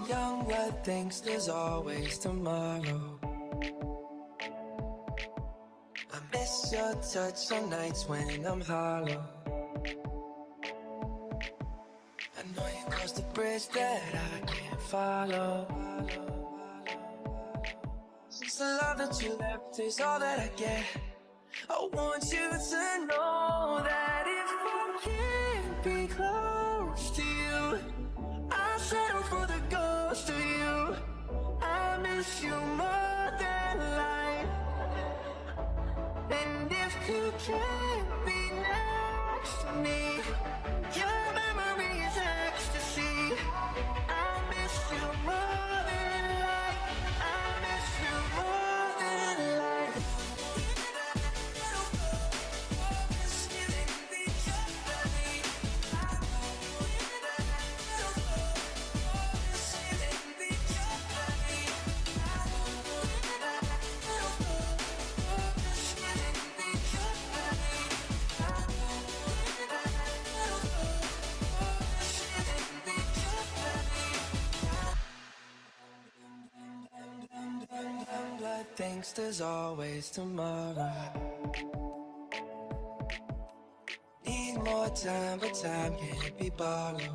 Young blood thinks there's always tomorrow. I miss your touch on nights when I'm hollow. I know you crossed the bridge that I can't follow. Since the love that you left is all that I get, I want you to know that if I can't be close to you, I'll settle for the ghost of you. I miss you more than life. And if you can't be next to me, your memory is ecstasy. I miss you more than life. I miss you more than life. Blood thinks there's always tomorrow. Need more time, but time can't be borrowed.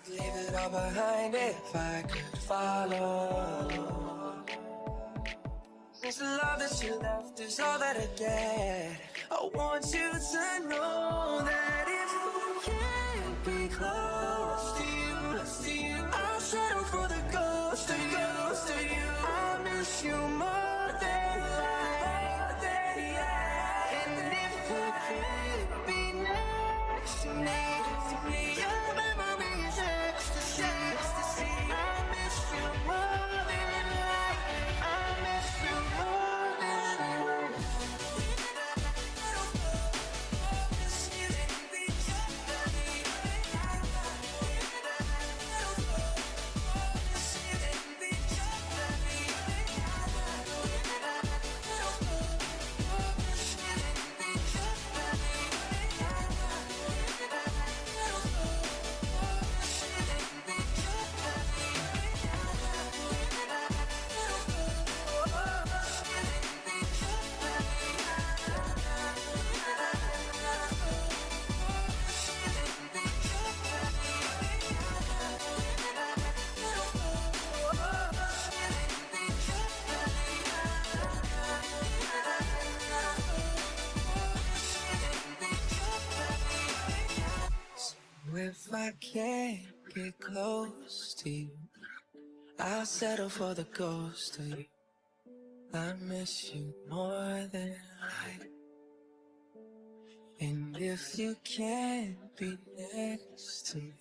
Leave it all behind if I could follow. Since the love that you left is all that I get, I want you to know that if I can't be close to you, I'll settle for the ghost of you. I miss you more than life. And if you can't be next to me, your memory is ecstasy. I miss you more than life. I miss you more than life. If I can't get close to you, I'll settle for the ghost of you. I miss you more than life. And if you can't be next to me,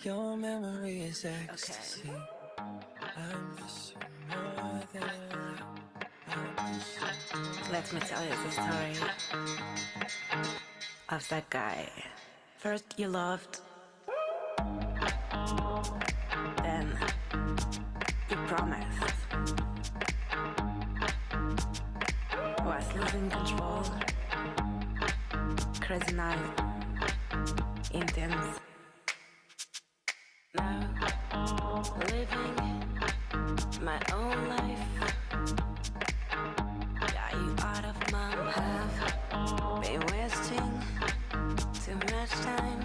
your memory is ecstasy. I miss you more than life. I miss you. Let me tell you the story of that guy. First you loved, then you promised. Was losing control, crazy night, intense. Now, living my own life. Got you out of my have been wasting too much time.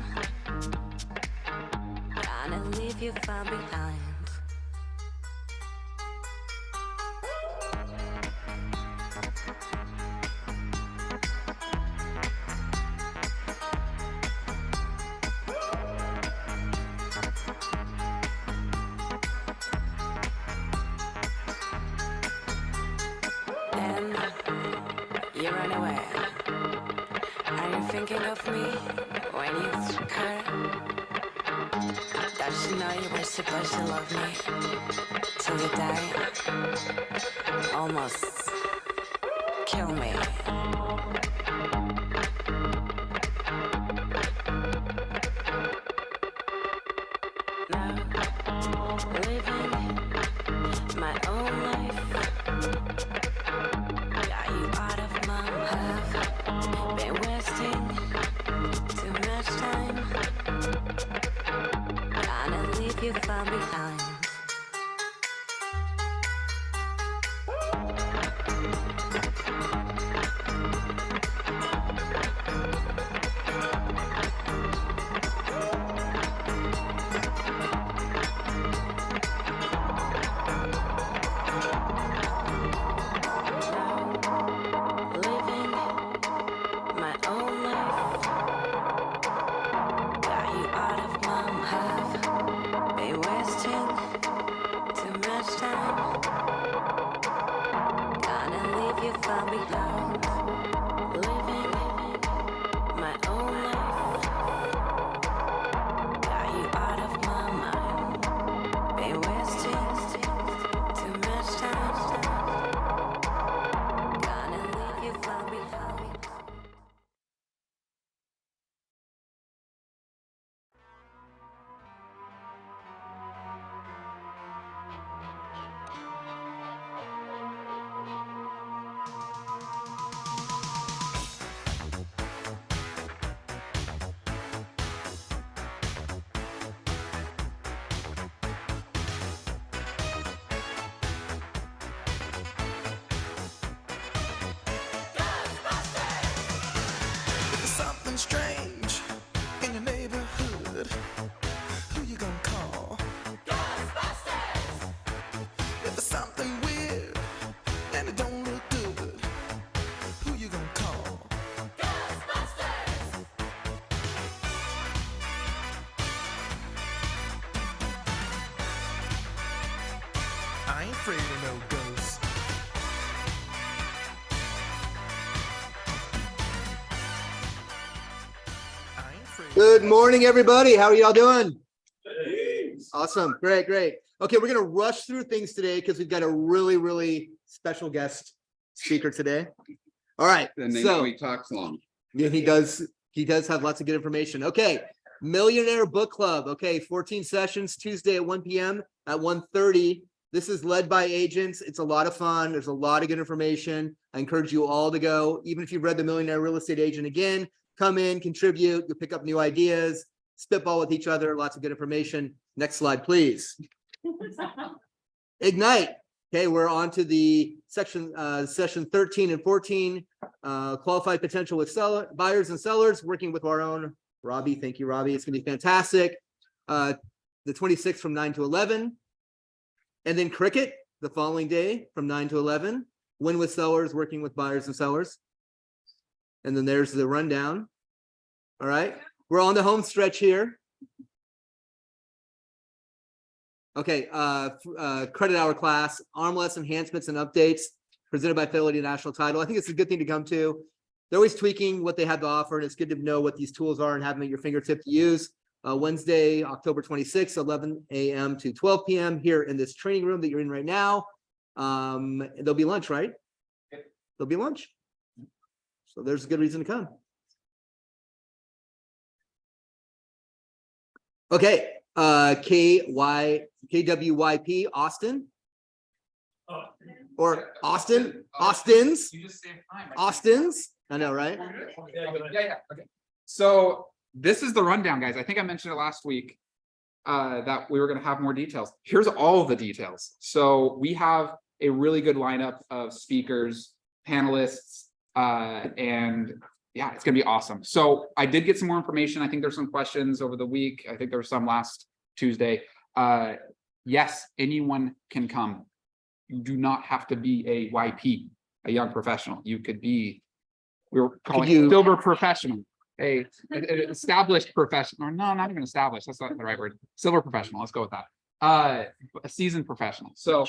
Gonna leave you far behind. Then you run away. Are you thinking of me when you took her? Does she know you were supposed to love me till you die? Almost kill me. Now, living my own life. Got you out of my have been wasting too much time. from behind. Living my own life. Got you out of my have been wasting too much time. Gonna leave you far behind. Living my own life. Got you out of my mind. Been wasting too much time. Gonna leave you far behind. If there's something strange in your neighborhood, who you gonna call? Ghostbusters! If there's something weird and it don't look good, who you gonna call? Ghostbusters! I ain't afraid of no ghosts. I ain't afraid. Good morning, everybody. How are y'all doing? Awesome. Great, great. Okay, we're going to rush through things today because we've got a really, really special guest speaker today. All right. And then So he talks long. yeah, he does have lots of good information. Okay. Millionaire Book Club. Okay, 14 sessions Tuesday at 1 p.m. at 1:30. This is led by agents. It's a lot of fun. There's a lot of good information. I encourage you all to go. Even if you've read The Millionaire Real Estate Agent, again, come in, contribute. You'll pick up new ideas, spitball with each other. Lots of good information. Next slide, please. Ignite. Okay, we're on to the session 13 and 14. Qualified potential with buyers and sellers, working with our own Robbie. Thank you, Robbie. It's gonna be fantastic. The 26th from 9 to 11. And then Cricket the following day from 9 to 11. Win with sellers, working with buyers and sellers. And then there's the rundown. All right, we're on the home stretch here. Okay, credit hour class, armless enhancements and updates presented by Fidelity National Title. I think it's a good thing to come to. They're always tweaking what they have to offer, and it's good to know what these tools are and have them at your fingertip to use. Wednesday, October 26th, 11 a.m. to 12 p.m. here in this training room that you're in right now. There'll be lunch, right? There'll be lunch. So there's a good reason to come. Okay, KWYP Austin. Or Austin's. You just say time. Austin's. I know, right? Yeah. Okay. So this is the rundown, guys. I think I mentioned it last week that we were going to have more details. Here's all of the details. So we have a really good lineup of speakers, panelists, and yeah, it's going to be awesome. So I did get some more information. I think there's some questions over the week. I think there were some last Tuesday. Yes, anyone can come. You do not have to be a YP, a young professional. You could be, we were calling it silver professional, an established professional, or no, not even established. That's not the right word. Silver professional. Let's go with that. A seasoned professional. So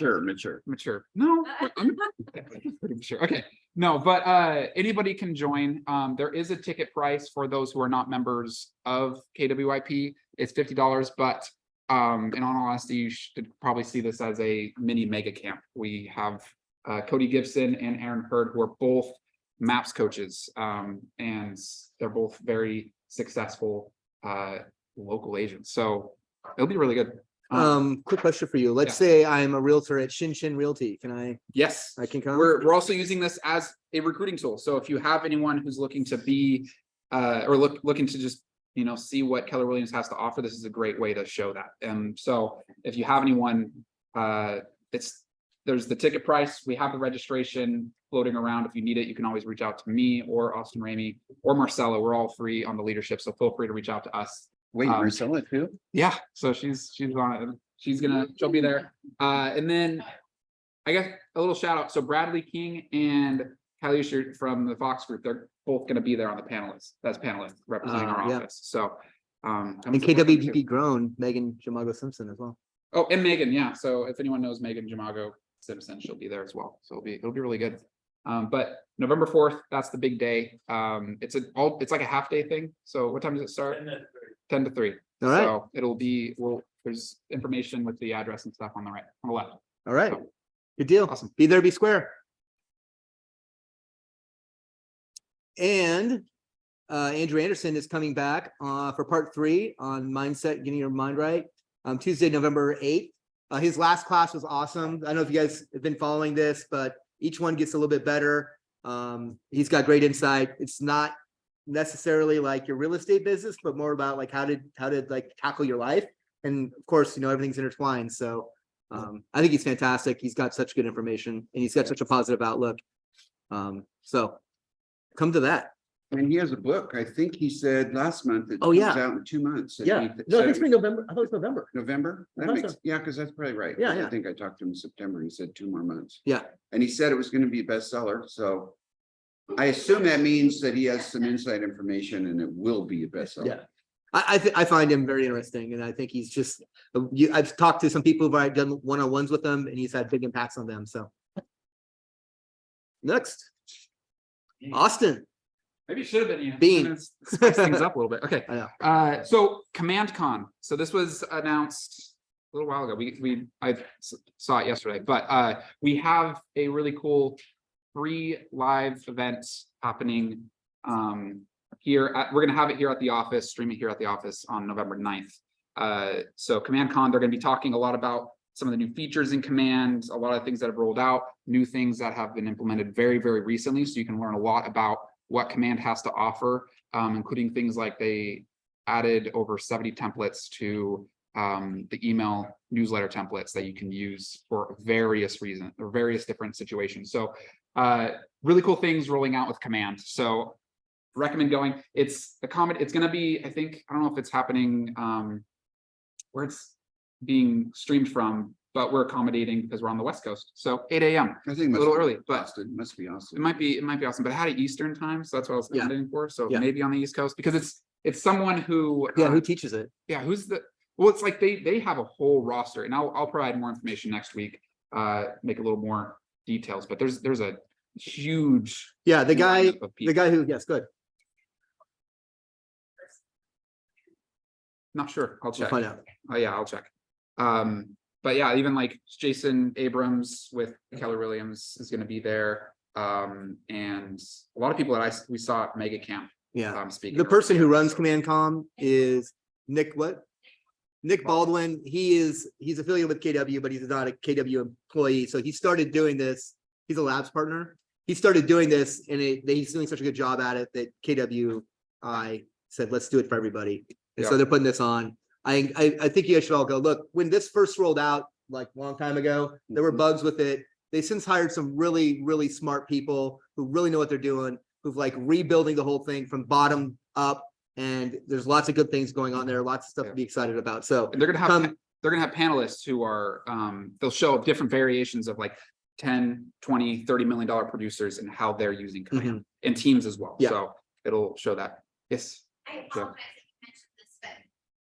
mature. No, I'm pretty mature. Okay. No, but anybody can join. There is a ticket price for those who are not members of KWYP. It's $50, but in all honesty, you should probably see this as a mini mega camp. We have Cody Gibson and Aaron Hurd, who are both MAPS coaches, and they're both very successful local agents. So it'll be really good. Quick question for you. Let's say I'm a realtor at Shin Shin Realty. Can I? Yes, I can come. We're also using this as a recruiting tool. So if you have anyone who's looking to be or looking to just see what Keller Williams has to offer, this is a great way to show that. And so if you have anyone, there's the ticket price, we have the registration floating around. If you need it, you can always reach out to me or Austin Ramey or Marcella. We're all free on the leadership, so feel free to reach out to us. Wait, Marcella too? Yeah, so she's on it. She'll be there. And then I guess a little shout out. So Bradley King and Kylie Usher from the Fox Group, they're both going to be there on the panelists. That's panelists representing our Yeah. office. So And KWVP grown Megan Jamago Simpson as well. Oh, and Megan, yeah. So if anyone knows Megan Jamago Simpson, she'll be there as well. So it'll be really good. But November 4th, that's the big day. It's like a half day thing. So what time does it start? 10 to 3. All right. So it'll be, there's information with the address and stuff on the left. All right. So, Good deal. awesome. Be there, be square. And Andrew Anderson is coming back for part 3 on mindset, getting your mind right. Tuesday, November 8th. His last class was awesome. I don't know if you guys have been following this, but each one gets a little bit better. He's got great insight. It's not necessarily like your real estate business, but more about like how to like tackle your life. And of course, everything's intertwined. So I think he's fantastic. He's got such good information and he's got such a positive outlook. So come to that. And he has a book, I think he said last month. It Oh, yeah. comes out in 2 months. Yeah. No, I think it's November. I thought it was November. November? I That thought makes, so. yeah, because that's probably right. Yeah, I yeah. think I talked to him in September. He said 2 more months. Yeah. And he said it was going to be a bestseller. So I assume that means that he has some inside information and it will be a bestseller. Yeah. I find him very interesting, and I think he's just. I've talked to some people who I've done one-on-ones with him, and he's had big impacts on them. So next, Austin. Maybe it should have been you. Bean. Let's spice things up a little bit. Okay. I know. So Command Con. So this was announced a little while ago. I saw it yesterday, but we have a really cool free live event happening here. We're going to have it here at the office, stream it here at the office on November 9th. So Command Con, they're going to be talking a lot about some of the new features in Command, a lot of things that have rolled out, new things that have been implemented very, very recently. So you can learn a lot about what Command has to offer, including things like they added over 70 templates to the email newsletter templates that you can use for various reasons or various different situations. So really cool things rolling out with Command. So recommend going. It's going to be, I don't know if it's happening where it's being streamed from, but we're accommodating because we're on the West Coast. So 8 a.m. I think a little early, but Austin must be awesome. it might be awesome, but I had it Eastern time, so that's what I was Yeah. accommodating for. So Yeah. maybe on the East Coast, because it's someone who Who teaches it? well, it's like they have a whole roster, and I'll provide more information next week, make a little more details, but there's a huge Yeah, the guy lineup of people. who, yes, good. Not sure. I'll We'll check. find out. Oh yeah, I'll check. But yeah, even like Jason Abrams with Keller Williams is going to be there. And a lot of people that we saw at Mega Camp Yeah. speaking. The person who runs Command Com is Nick Baldwin. He's affiliated with KW, but he's not a KW employee. So he started doing this. He's a labs partner. He started doing this, and he's doing such a good job at it that KWI said, let's do it for everybody. And so Yeah. they're putting this on. I think you guys should all go. Look, when this first rolled out, like a long time ago, there were bugs with it. They since hired some really, really smart people who really know what they're doing, who've like rebuilding the whole thing from bottom up. And there's lots of good things going on there, lots of stuff to be excited about. So And they're gonna have panelists who are they'll show different variations of like 10, 20, $30 million producers and how they're using Command and teams as well. Yeah. So it'll show that. Yes. I Yeah. apologize if you mentioned this, but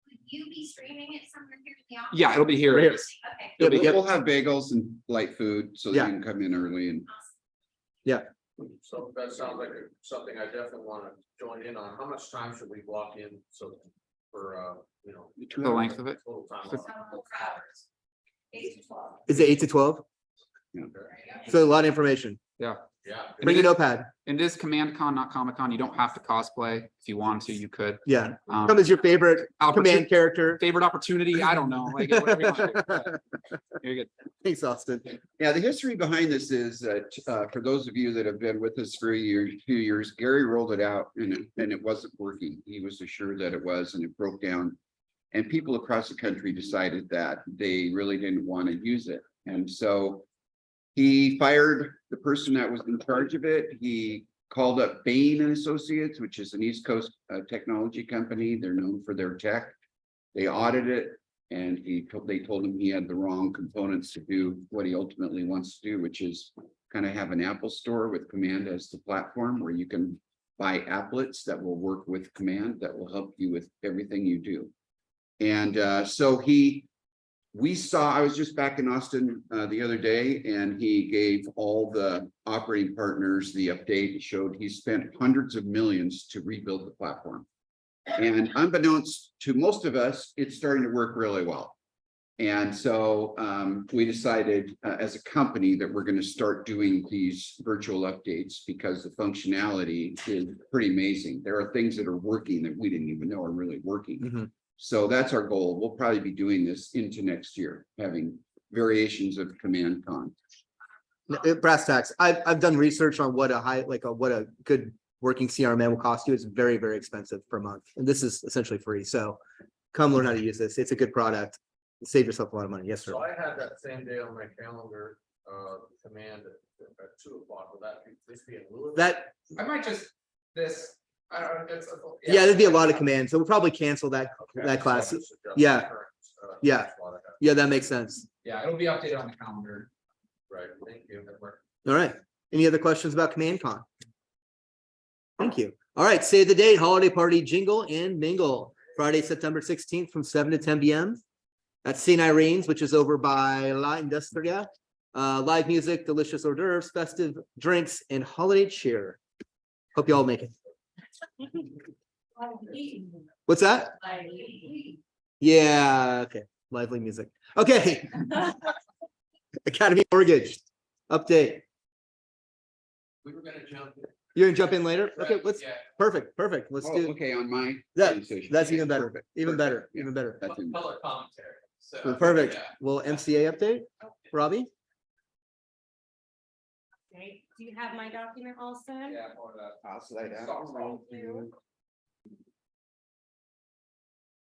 would you be streaming it somewhere here in the office? Yeah, it'll be here. Right here. Okay. It'll be- We'll have bagels and light food so Yeah. you can come in early and So that sounds like something I definitely want to join in on. How much time should we block in? So for, The length of it. total time. So 4 hours, 8 to 12. is it 8 to 12? Yeah. So a lot of information. Yeah. Yeah. Bring your notepad. And it is Command Con, not Comic Con. You don't have to cosplay. If you want to, you could. Yeah. Um, Come as your favorite command character. favorite opportunity. I don't know. Like whatever you want to do. But you're good. Thanks, Austin. Yeah, the history behind this is that, for those of you that have been with us for a few years, Gary rolled it out and it wasn't working. He was assured that it was, and it broke down. And people across the country decided that they really didn't want to use it. And so he fired the person that was in charge of it. He called up Bain and Associates, which is an East Coast technology company. They're known for their tech. They audited it, and they told him he had the wrong components to do what he ultimately wants to do, which is kind of have an Apple store with Command as the platform where you can buy applets that will work with Command that will help you with everything you do. And so I was just back in Austin the other day, and he gave all the operating partners the update. It showed he spent hundreds of millions to rebuild the platform. And unbeknownst to most of us, it's starting to work really well. And so we decided as a company that we're going to start doing these virtual updates because the functionality is pretty amazing. There are things that are working that we didn't even know are really working. Mm-hmm. So that's our goal. We'll probably be doing this into next year, having variations of Command Con. Brass tacks. I've done research on what a good working CRM will cost you. It's very, very expensive per month. And this is essentially free. So come learn how to use this. It's a good product. Save yourself a lot of money. Yes, sir. So I had that same day on my calendar, Command at 2 o'clock. Will that this be in lieu of That, I might just this. I don't know. yeah, there'd be a lot of commands. So we'll probably cancel that class. So I'll just adjust Yeah. the current, Yeah. slot I have. Yeah, that makes sense. Yeah, it'll be updated on the calendar. Right, thank you. That worked. All right. Any other questions about Command Con? Thank you. All right, save the date, holiday party jingle and mingle. Friday, September 16th from 7 to 10 p.m. at St. Irene's, which is over by La Industria. Live music, delicious hors d'oeuvres, festive drinks, and holiday cheer. Hope you all make it. What's that? Yeah, okay. Lively music. Okay. Academy Mortgage update. We were gonna jump. You're gonna jump in later? Okay, Right, let's yeah. perfect. Let's Oh, do okay, on my that. presentation. That's Yeah, even better. perfect, Even perfect. better. Yeah, Even better. that's in- Color commentary. So, Perfect. yeah. Well, MCA update, Robbie? Okay, do you have my document also? Yeah, or the I'll slide out.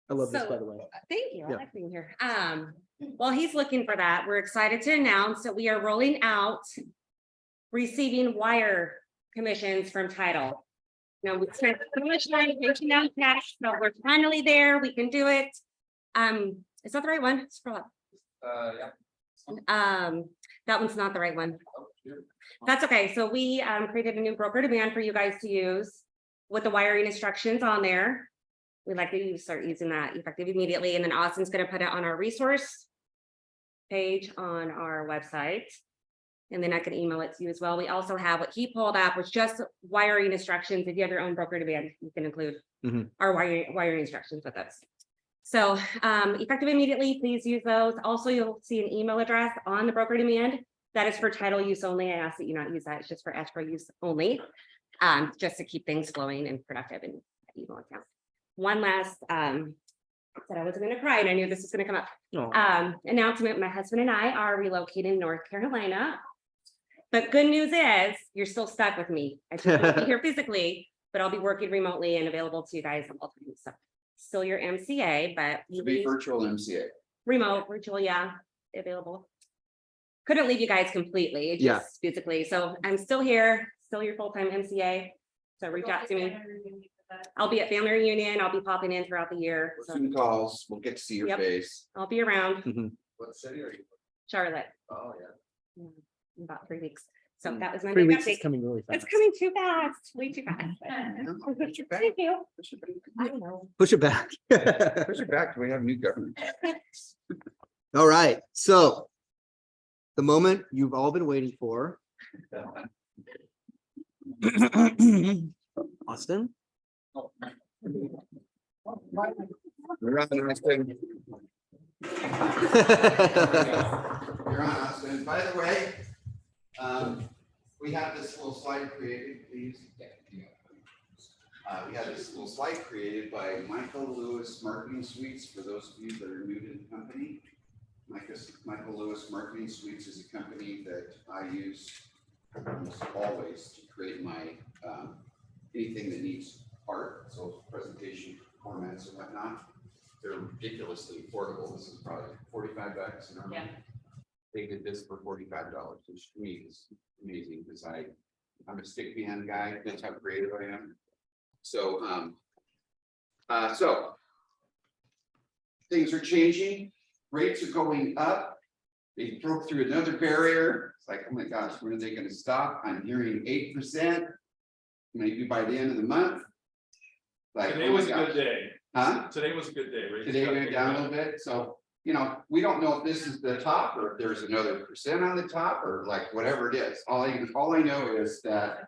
I love this, So- by the way. Thank you, I Yeah. like being here. While he's looking for that, we're excited to announce that we are rolling out receiving wire commissions from title. Now, we spent so much time reaching out cash, so we're finally there, we can do it. Is that the right one? Scroll up. yeah. That one's not the right one. That's okay. So we created a new broker demand for you guys to use with the wiring instructions on there. We'd like to start using that effective immediately. And then Austin's going to put it on our resource page on our website. And then I can email it to you as well. We also have what he pulled up, was just wiring instructions. If you have your own broker demand, you can include Mhm. our wiring instructions with us. So effective immediately, please use those. Also, you'll see an email address on the broker demand. That is for title use only. I ask that you not use that. It's just for escrow use only. Just to keep things flowing and productive in that email account. One last, said I wasn't gonna cry and I knew this was gonna come up. Announcement, my husband and I are relocating to North Carolina. But good news is, you're still stuck with me. I just won't be here physically, but I'll be working remotely and available to you guys all the time. So still your MCA, but To be virtual MCA. remote, virtual, yeah, available. Couldn't leave you guys completely, Yeah. just physically. So I'm still here, still your full-time MCA. So reach out to me. I'll be at family reunion. I'll be popping in throughout the year. So Zoom calls, we'll get to see your Yep. face. I'll be around What city are you? Charlotte Oh, yeah. in about 3 weeks. So that was my 3 big weeks is update. coming really It's fast. coming too fast, way too fast. Push it back. Thank you. Push it I don't know. Push it back. back. Push it back. We have new government. All right, so the moment you've all been waiting for. Austin? You're on, Austin. You're on, Austin. By the way, We have this little slide created, please. We have this little slide created by Michael Lewis Marketing Suites, for those of you that are new to the company. Michael Lewis Marketing Suites is a company that I use almost always to create my anything that needs art, so presentation formats and whatnot. They're ridiculously affordable. This is probably $45 an hour. Yeah. They did this for $45, which to me is amazing because I'm a stick man guy. That's how creative I am. So, so things are changing. Rates are going up. They broke through another barrier. It's like, oh my gosh, when are they going to stop? I'm hearing 8%, maybe by the end of the month. Like, Today oh my was a gosh. good day. Huh? Today was a good day. Rates Today got went down a little bit. So, you know, we don't know if this is the top or if there's another percent on the top or like whatever it is. All I know is that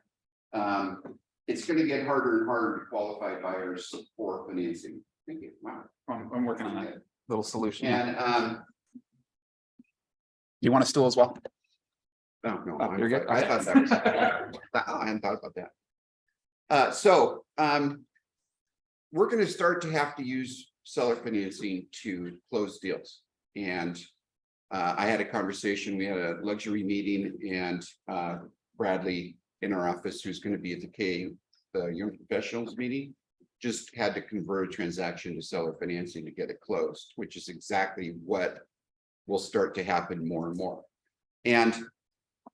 it's going to get harder and harder to qualify buyers for financing. Thank you. Wow. I'm working on that little solution. And You want a stool as well? no, no, Oh, you're good? I thought that was. I hadn't thought about that. So we're going to start to have to use seller financing to close deals. And I had a conversation, we had a luxury meeting, and Bradley in our office, who's going to be at the Young Professionals meeting, just had to convert a transaction to seller financing to get it closed, which is exactly what will start to happen more and more. And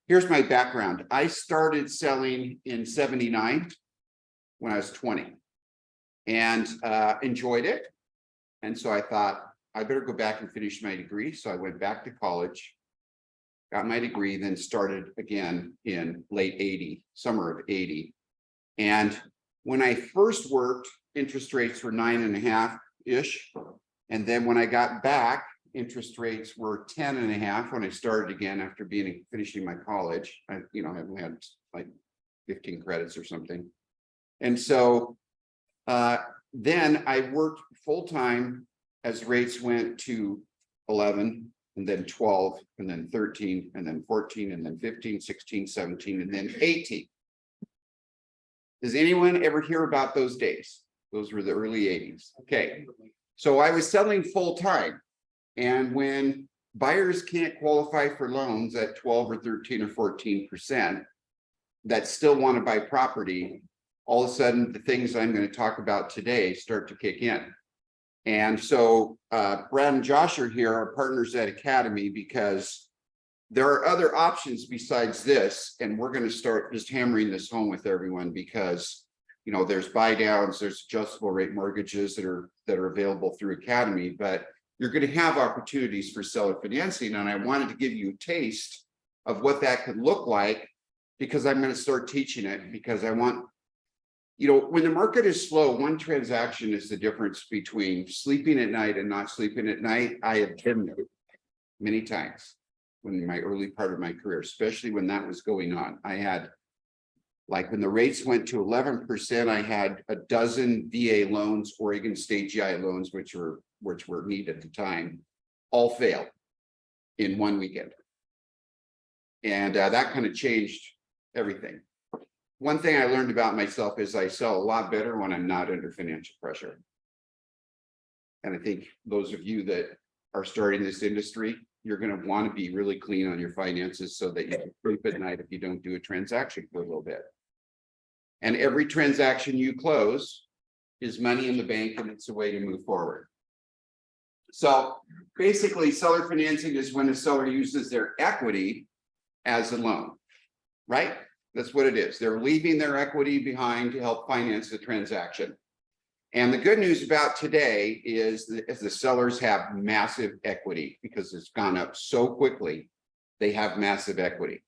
here's my background. I started selling in '79 when I was 20 and enjoyed it. And so I thought I better go back and finish my degree. So I went back to college, got my degree, then started again in late summer of 80. And when I first worked, interest rates were 9.5-ish. And then when I got back, interest rates were 10.5 when I started again after finishing my college. I haven't had like 15 credits or something. And so then I worked full-time as rates went to 11 and then 12 and then 13 and then 14 and then 15, 16, 17 and then 18. Does anyone ever hear about those days? Those were the early 80s. Okay, so I was selling full-time, and when buyers can't qualify for loans at 12 or 13 or 14% that still want to buy property, all of a sudden the things I'm going to talk about today start to kick in. And so Brad and Josh are here, our partners at Academy, because there are other options besides this, and we're going to start just hammering this home with everyone because, you know, there's buy downs, there's adjustable rate mortgages that are available through Academy, but you're going to have opportunities for seller financing. And I wanted to give you a taste of what that could look like, because I'm going to start teaching it, because I want, you know, when the market is slow, one transaction is the difference between sleeping at night and not sleeping at night. I have been there many times in my early part of my career, especially when that was going on. I had, like when the rates went to 11%, I had a dozen VA loans, Oregon State GI loans, which were needed at the time, all failed in one weekend. And that kind of changed everything. One thing I learned about myself is I sell a lot better when I'm not under financial pressure. And I think those of you that are starting this industry, you're going to want to be really clean on your finances so that you can sleep at night if you don't do a transaction for a little bit. And every transaction you close is money in the bank, and it's a way to move forward. So basically, seller financing is when a seller uses their equity as a loan, right? That's what it is. They're leaving their equity behind to help finance the transaction. And the good news about today is that as the sellers have massive equity, because it's gone up so quickly, they have massive equity.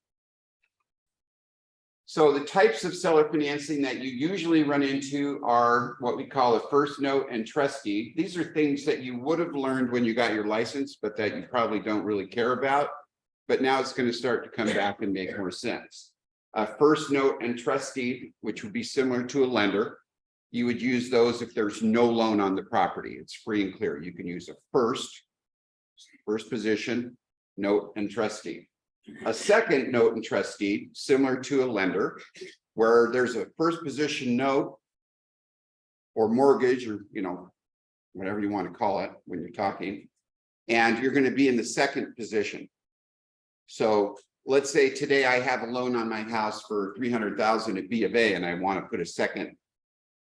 So the types of seller financing that you usually run into are what we call a first note and trust deed. These are things that you would have learned when you got your license, but that you probably don't really care about. But now it's going to start to come back and make more sense. A first note and trust deed, which would be similar to a lender. You would use those if there's no loan on the property. It's free and clear. You can use a first position, note, and trust deed. a second note and trust deed, similar to a lender, where there's a first position note or mortgage, or, you know, whatever you want to call it when you're talking, and you're going to be in the second position. So let's say today I have a loan on my house for 300,000 at B of A, and I want to put a second,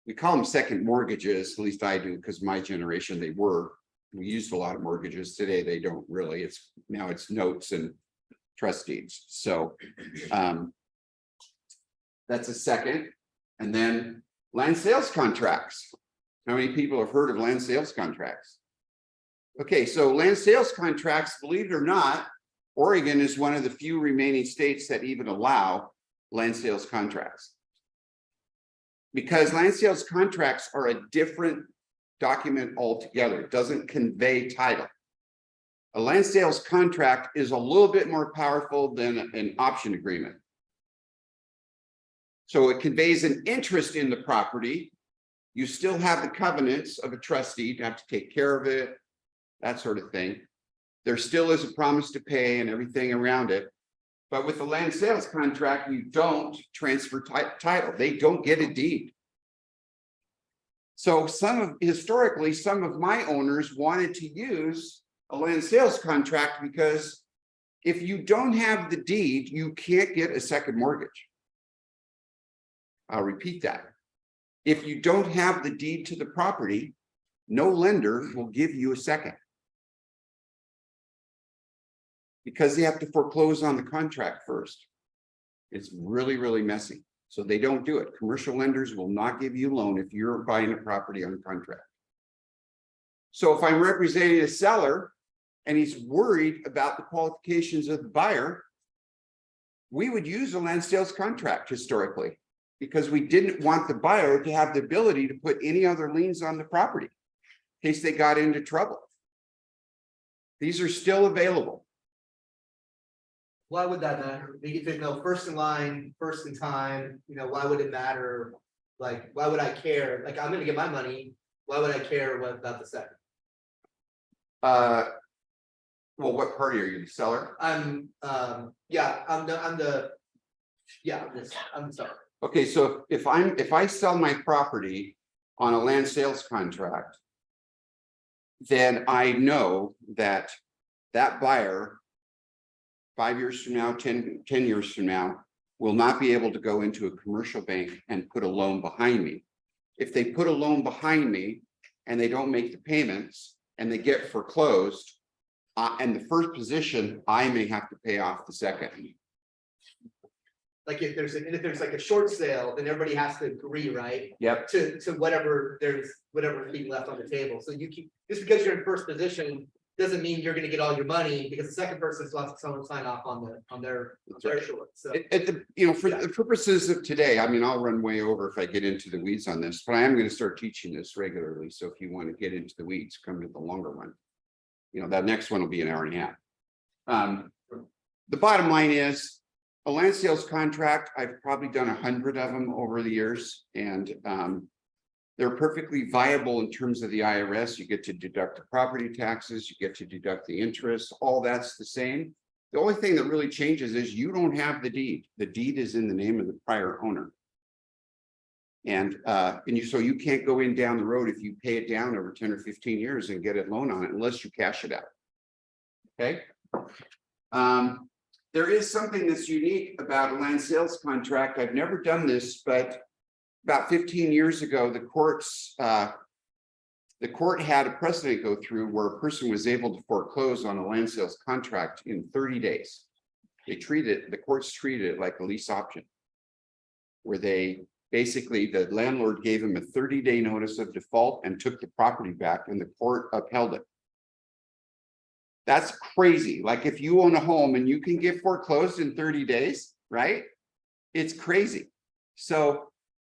we call them second mortgages, at least I do, because my generation, they were. We used a lot of mortgages. Today, they don't really. It's now it's notes and trust deeds. So that's a second. And then land sales contracts. How many people have heard of land sales contracts? Okay, so land sales contracts, believe it or not, Oregon is one of the few remaining states that even allow land sales contracts. Because land sales contracts are a different document altogether. It doesn't convey title. A land sales contract is a little bit more powerful than an option agreement. So it conveys an interest in the property. You still have the covenants of a trustee, you have to take care of it, that sort of thing. There still is a promise to pay and everything around it. But with the land sales contract, you don't transfer title. They don't get a deed. So historically, some of my owners wanted to use a land sales contract because if you don't have the deed, you can't get a second mortgage. I'll repeat that. If you don't have the deed to the property, no lender will give you a second. Because they have to foreclose on the contract first. It's really, really messy. So they don't do it. Commercial lenders will not give you a loan if you're buying a property on contract. So if I'm representing a seller and he's worried about the qualifications of the buyer, we would use a land sales contract historically, because we didn't want the buyer to have the ability to put any other liens on the property in case they got into trouble. These are still available. Why would that matter? If there's no first in line, first in time, you know, why would it matter? Like, why would I care? Like, I'm gonna get my money. Why would I care about the second? Well, what party are you, the seller? I'm the seller. Okay, so if I sell my property on a land sales contract, then I know that that buyer 5 years from now, 10 years from now, will not be able to go into a commercial bank and put a loan behind me. If they put a loan behind me and they don't make the payments and they get foreclosed, and the first position, I may have to pay off the second. Like if there's like a short sale, then everybody has to agree, right? Yep. To whatever being left on the table. So you keep, just because you're in first position doesn't mean you're gonna get all your money, because the second person still has to someone sign off on their short. So For the purposes of today, I mean, I'll run way over if I get into the weeds on this, but I am going to start teaching this regularly. So if you want to get into the weeds, come to the longer one. That next one will be an hour and a half. The bottom line is a land sales contract. I've probably done 100 of them over the years, and they're perfectly viable in terms of the IRS. You get to deduct the property taxes, you get to deduct the interest, all that's the same. The only thing that really changes is you don't have the deed. The deed is in the name of the prior owner. And so you can't go in down the road if you pay it down over 10 or 15 years and get a loan on it unless you cash it out. Okay. There is something that's unique about a land sales contract. I've never done this, but about 15 years ago, the court had a precedent go through where a person was able to foreclose on a land sales contract in 30 days. The courts treated it like a lease option, where the landlord gave him a 30-day notice of default and took the property back, and the court upheld it. That's crazy. Like if you own a home and you can get foreclosed in 30 days, right? It's crazy. So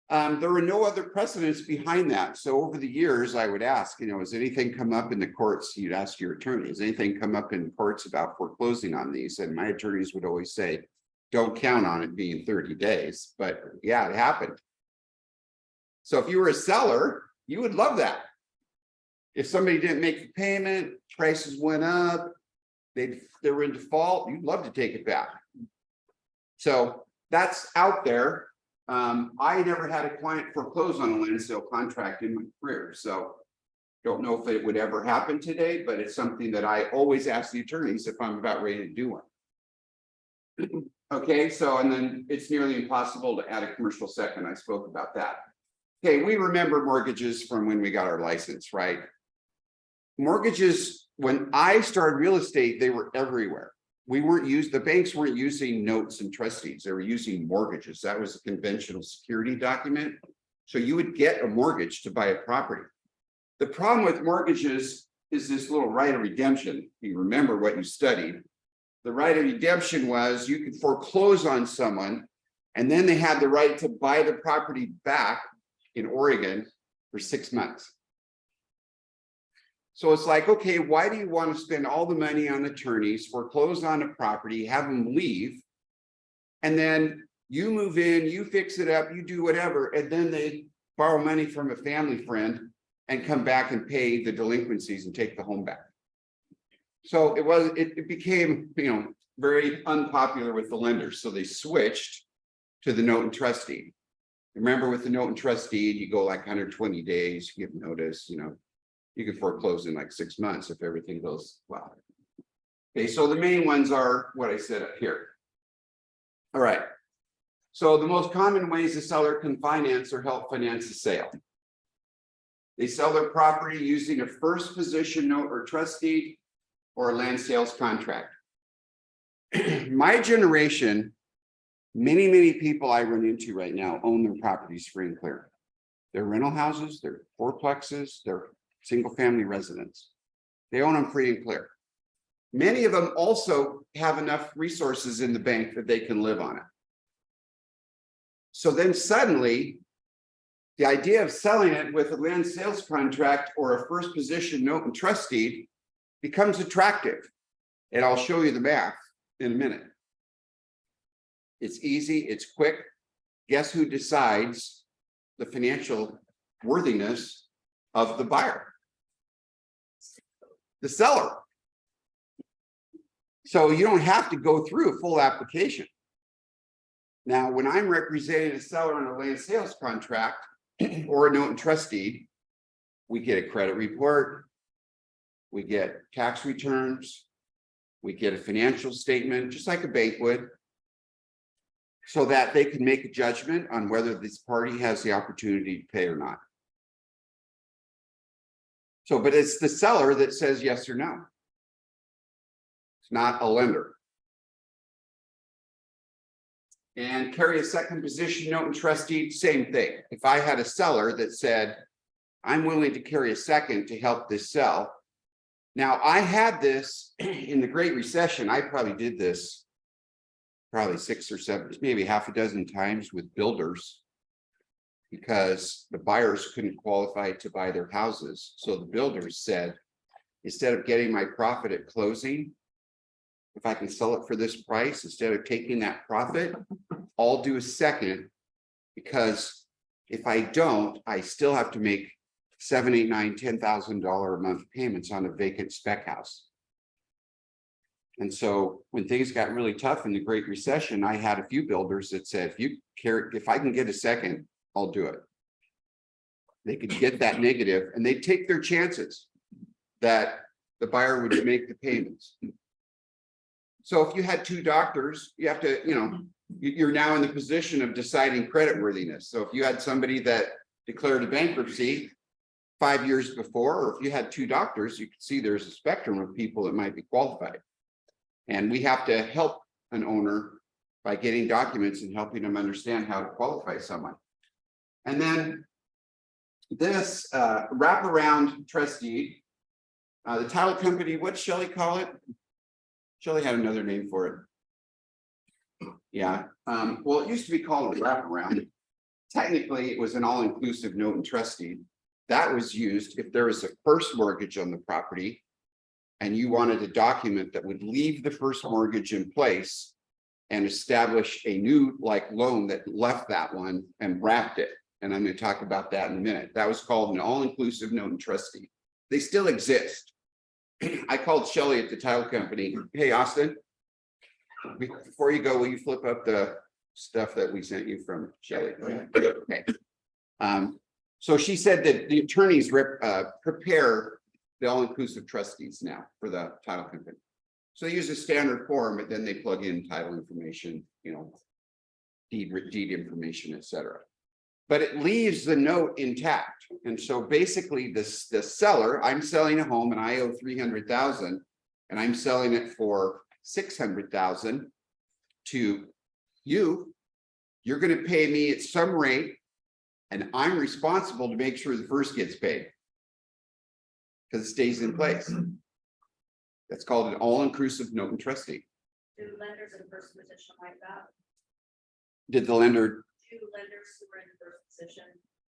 there were no other precedents behind that. So over the years, I would ask, has anything come up in the courts? You'd ask your attorney, has anything come up in courts about foreclosing on these? And my attorneys would always say, don't count on it being 30 days. But yeah, it happened. So if you were a seller, you would love that. If somebody didn't make the payment, prices went up, they were in default, you'd love to take it back. So that's out there. I never had a client foreclose on a land sale contract in my career, so don't know if it would ever happen today, but it's something that I always ask the attorneys if I'm about ready to do one. Okay, so and then it's nearly impossible to add a commercial second. I spoke about that. Okay, we remember mortgages from when we got our license, right? Mortgages, when I started real estate, they were everywhere. The banks weren't using notes and trust deeds, they were using mortgages. That was a conventional security document. So you would get a mortgage to buy a property. The problem with mortgages is this little right of redemption. You remember what you studied. The right of redemption was you could foreclose on someone, and then they had the right to buy the property back in Oregon for 6 months. So it's like, okay, why do you want to spend all the money on attorneys, foreclose on a property, have them leave, and then you move in, you fix it up, you do whatever, and then they borrow money from a family friend and come back and pay the delinquencies and take the home back. So it became, very unpopular with the lenders. So they switched to the note and trust deed. Remember, with the note and trust deed, you go like 120 days, you give notice, you can foreclose in like 6 months if everything goes well. Okay, so the main ones are what I said up here. All right. So the most common ways a seller can finance or help finance a sale. They sell their property using a first position note or trust deed or a land sales contract. My generation, many people I run into right now own their properties free and clear. They're rental houses, they're fourplexes, they're single family residents. They own them free and clear. Many of them also have enough resources in the bank that they can live on it. So then suddenly, the idea of selling it with a land sales contract or a first position note and trust deed becomes attractive. And I'll show you the math in a minute. It's easy, it's quick. Guess who decides the financial worthiness of the buyer? The seller. So you don't have to go through a full application. Now, when I'm representing a seller on a land sales contract or a note and trust deed, we get a credit report, we get tax returns, we get a financial statement, just like a bank would, so that they can make a judgment on whether this party has the opportunity to pay or not. So, but it's the seller that says yes or no. It's not a lender. And carry a second position note and trust deed, same thing. If I had a seller that said, I'm willing to carry a second to help this sell. Now, I had this in the Great Recession. I probably did this probably 6 or 7, maybe half a dozen times with builders, because the buyers couldn't qualify to buy their houses. So the builders said, instead of getting my profit at closing, if I can sell it for this price, instead of taking that profit, I'll do a second, because if I don't, I still have to make $7,000, $8,000, $9,000, $10,000 a month payments on a vacant spec house. And so when things got really tough in the Great Recession, I had a few builders that said, if I can get a second, I'll do it. They could get that negative and they'd take their chances that the buyer would make the payments. So if you had 2 doctors, you have to, you're now in the position of deciding creditworthiness. So if you had somebody that declared a bankruptcy 5 years before, or if you had 2 doctors, you could see there's a spectrum of people that might be qualified. And we have to help an owner by getting documents and helping them understand how to qualify someone. And then this wraparound trust deed, the title company, what'd Shelley call it? Shelley had another name for it. Yeah, well, it used to be called a wraparound. Technically, it was an all-inclusive note and trust deed. That was used if there was a first mortgage on the property and you wanted a document that would leave the first mortgage in place and establish a new loan that left that one and wrapped it. And I'm going to talk about that in a minute. That was called an all-inclusive note and trust deed. They still exist. I called Shelley at the title company. Hey, Austin, Before you go, will you flip up the stuff that we sent you from Shelley? Okay. So she said that the attorneys prepare the all-inclusive trustees now for the title company. So they use a standard form, but then they plug in title information, you know, deed information, etc. But it leaves the note intact. And so basically the seller, I'm selling a home and I owe 300,000 and I'm selling it for 600,000 to you. You're going to pay me at some rate and I'm responsible to make sure the first gets paid because it stays in place. That's called an all-inclusive note and trustee. Do lenders in first position like that? Did the lender? Do lenders who are in first position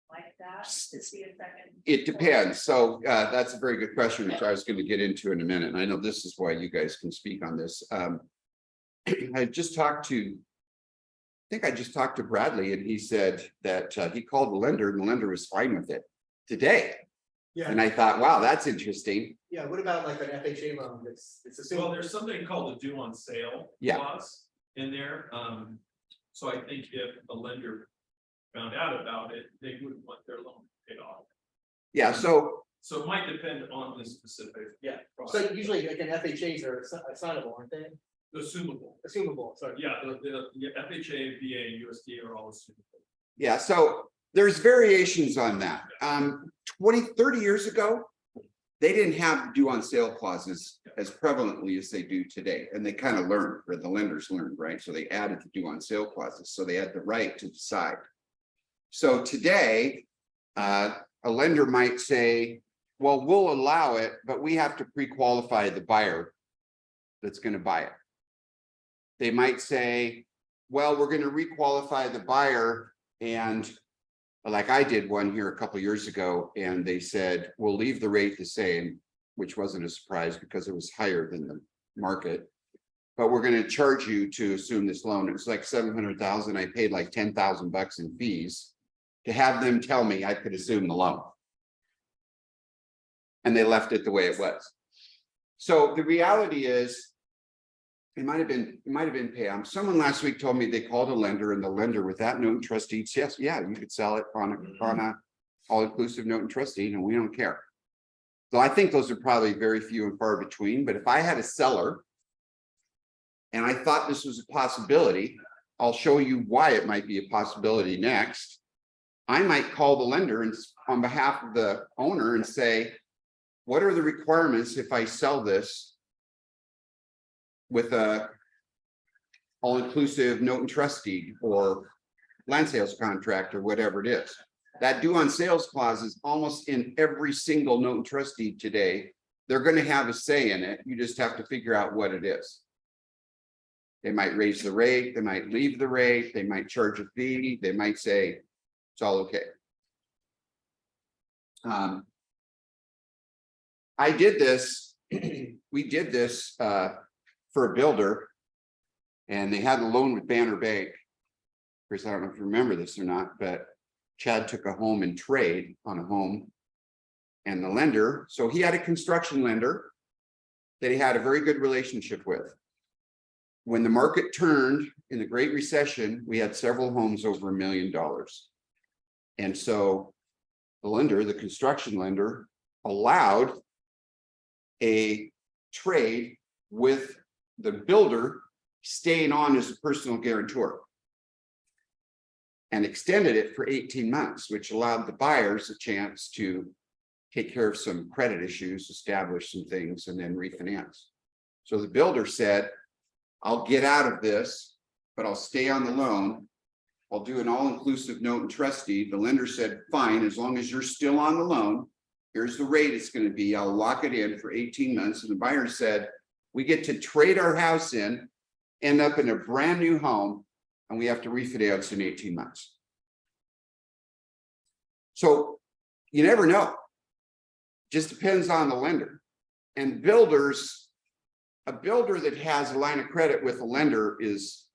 like that to see a second? It depends. So that's a very good question, which I was going to get into in a minute. And I know this is why you guys can speak on this. I just talked to, I think I just talked to Bradley and he said that he called the lender and the lender was fine with it today. Yeah. And I thought, wow, that's interesting. Yeah, what about like an FHA loan? It's Well, there's something called a due on sale Yeah. clause in there. So I think if a lender found out about it, they wouldn't want their loan paid off. Yeah, so So it might depend on the specific. Yeah. So product. usually like an FHAs are assignable, aren't they? Assumable. Assumable, sorry. Yeah, the FHA, VA, USD are all assumable. yeah, so there's variations on that. 30 years ago, they didn't have due on sale clauses as prevalently as they do today. And they kind of learned, or the lenders learned, right? So they added the due on sale clauses. So they had the right to decide. So today, a lender might say, well, we'll allow it, but we have to pre-qualify the buyer that's going to buy it. They might say, well, we're going to re-qualify the buyer, and like I did one here a couple of years ago, and they said, we'll leave the rate the same, which wasn't a surprise because it was higher than the market. But we're going to charge you to assume this loan. It was like 700,000. I paid like 10,000 bucks in fees to have them tell me I could assume the loan. And they left it the way it was. So the reality is, it might have been Pam. Someone last week told me they called a lender and the lender with that note and trust deed, yes, yeah, you could sell it on a all-inclusive note and trust deed and we don't care. So I think those are probably very few and far between, but if I had a seller and I thought this was a possibility, I'll show you why it might be a possibility next. I might call the lender and on behalf of the owner and say, what are the requirements if I sell this with a all-inclusive note and trust deed or land sales contract or whatever it is? That due on sales clause is almost in every single note and trust deed today. They're going to have a say in it. You just have to figure out what it is. They might raise the rate, they might leave the rate, they might charge a fee, they might say it's all okay. I did this, we did this for a builder, and they had a loan with Banner Bank. Of course, I don't know if you remember this or not, but Chad took a home in trade on a home, and the lender, so he had a construction lender that he had a very good relationship with. When the market turned in the Great Recession, we had several homes over $1 million. And so the lender, the construction lender, allowed a trade with the builder staying on as a personal guarantor and extended it for 18 months, which allowed the buyers a chance to take care of some credit issues, establish some things, and then refinance. So the builder said, I'll get out of this, but I'll stay on the loan. I'll do an all-inclusive note and trust deed. The lender said, fine, as long as you're still on the loan, here's the rate it's going to be. I'll lock it in for 18 months. And the buyer said, we get to trade our house in, end up in a brand new home, and we have to refinance in 18 months. So you never know. Just depends on the lender. And builders, a builder that has a line of credit with a lender is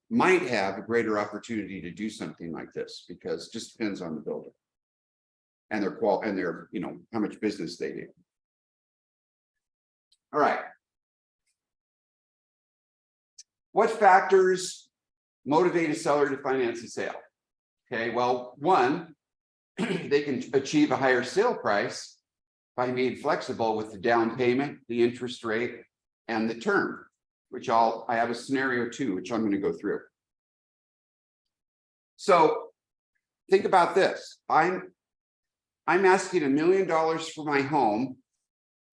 might have a greater opportunity to do something like this, because it just depends on the builder and their you know, how much business they do. All right. What factors motivate a seller to finance a sale? Okay, well, one, they can achieve a higher sale price by being flexible with the down payment, the interest rate, and the term, which I have a scenario too, which I'm going to go through. So think about this. I'm asking $1 million for my home.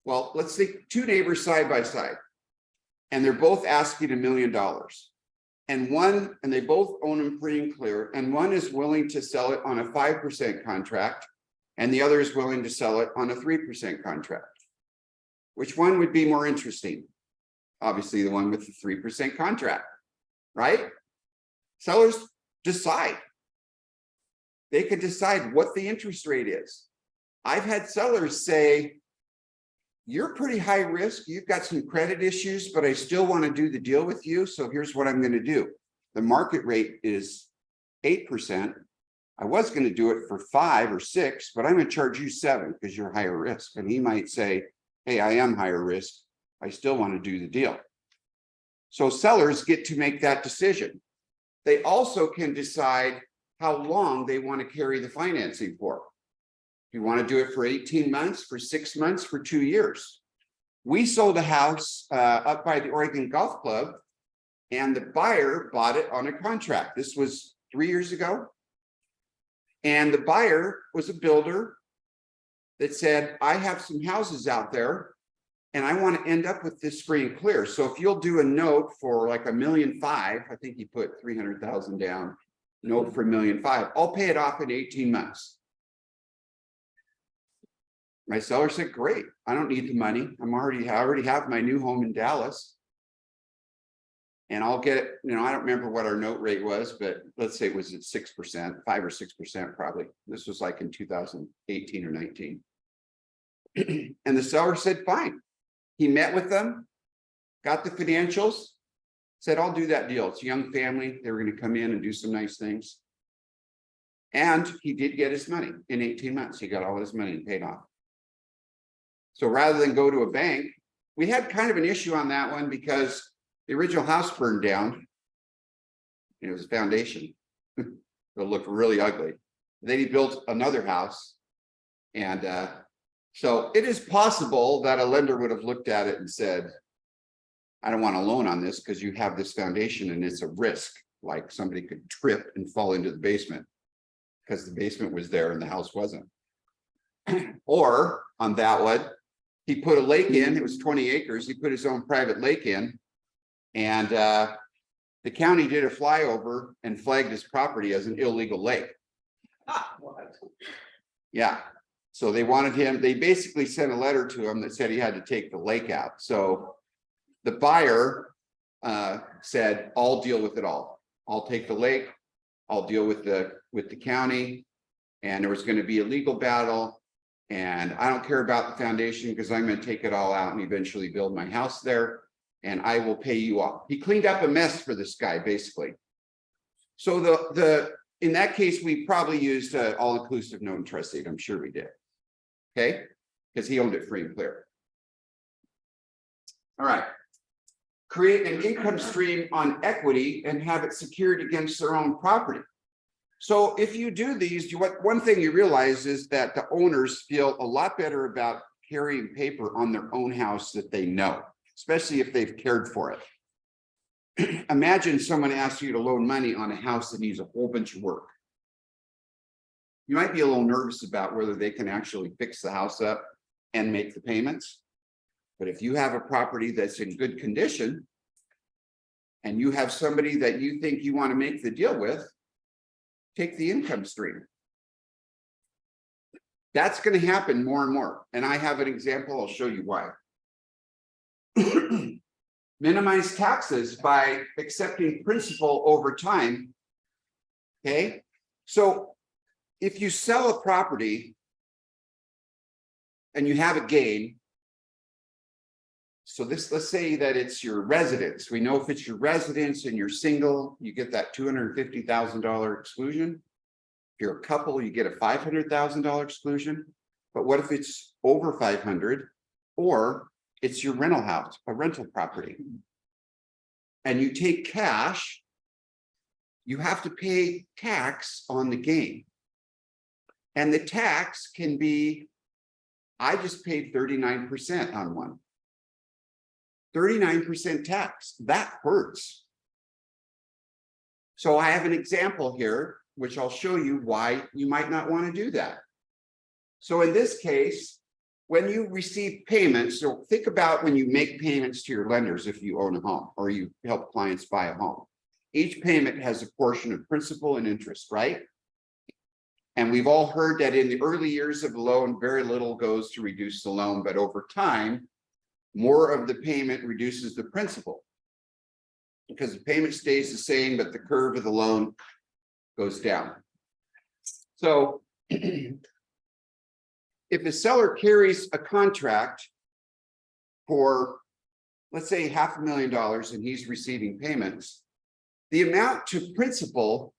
Well, let's think 2 neighbors side by side, and they're both asking $1 million. And they both own them free and clear, and one is willing to sell it on a 5% contract, and the other is willing to sell it on a 3% contract. Which one would be more interesting? Obviously, the one with the 3% contract, right? Sellers decide. They can decide what the interest rate is. I've had sellers say, you're pretty high risk. You've got some credit issues, but I still want to do the deal with you. So here's what I'm going to do. The market rate is 8%. I was going to do it for 5 or 6, but I'm going to charge you 7 because you're higher risk. And he might say, hey, I am higher risk. I still want to do the deal. So sellers get to make that decision. They also can decide how long they want to carry the financing for. You want to do it for 18 months, for 6 months, for 2 years. We sold a house up by the Oregon Golf Club, and the buyer bought it on a contract. This was 3 years ago. And the buyer was a builder that said, I have some houses out there and I want to end up with this free and clear. So if you'll do a note for like $1.5 million, I think he put 300,000 down, note for $1.5 million, I'll pay it off in 18 months. My seller said, great, I don't need the money. I already have my new home in Dallas. And I'll get it, I don't remember what our note rate was, but let's say it was at 6%, 5 or 6% probably. This was like in 2018 or 19. And the seller said, fine. He met with them, got the financials, said, I'll do that deal. It's a young family. They were going to come in and do some nice things. And he did get his money in 18 months. He got all his money and paid off. So rather than go to a bank, we had kind of an issue on that one because the original house burned down. And it was a foundation. It looked really ugly. Then he built another house. And so it is possible that a lender would have looked at it and said, I don't want a loan on this because you have this foundation and it's a risk. Like somebody could trip and fall into the basement because the basement was there and the house wasn't. Or on that one, he put a lake in, it was 20 acres. He put his own private lake in, and the county did a flyover and flagged his property as an illegal lake. Yeah. So they wanted him, they basically sent a letter to him that said he had to take the lake out. So the buyer said, I'll deal with it all. I'll take the lake, I'll deal with the county, and there was going to be a legal battle. And I don't care about the foundation because I'm going to take it all out and eventually build my house there, and I will pay you off. He cleaned up a mess for this guy, basically. So in that case, we probably used all-inclusive note and trust deed. I'm sure we did. Okay, because he owned it free and clear. All right. Create an income stream on equity and have it secured against their own property. So if you do these, one thing you realize is that the owners feel a lot better about carrying paper on their own house that they know, especially if they've cared for it. Imagine someone asks you to loan money on a house that needs a whole bunch of work. You might be a little nervous about whether they can actually fix the house up and make the payments. But if you have a property that's in good condition and you have somebody that you think you want to make the deal with, take the income stream. That's going to happen more and more. And I have an example. I'll show you why. Minimize taxes by accepting principal over time. Okay. So if you sell a property and you have a gain, so let's say that it's your residence. We know if it's your residence and you're single, you get that $250,000 exclusion. If you're a couple, you get a $500,000 exclusion. But what if it's over 500, or it's your rental house, a rental property? and you take cash, you have to pay tax on the gain. And the tax can be, I just paid 39% on one. 39% tax, that hurts. So I have an example here, which I'll show you why you might not want to do that. So in this case, when you receive payments, so think about when you make payments to your lenders if you own a home or you help clients buy a home. Each payment has a portion of principal and interest, right? And we've all heard that in the early years of the loan, very little goes to reduce the loan, but over time, more of the payment reduces the principal. Because the payment stays the same, but the curve of the loan goes down. So if the seller carries a contract for, let's say, $500,000 and he's receiving payments, the amount to principal,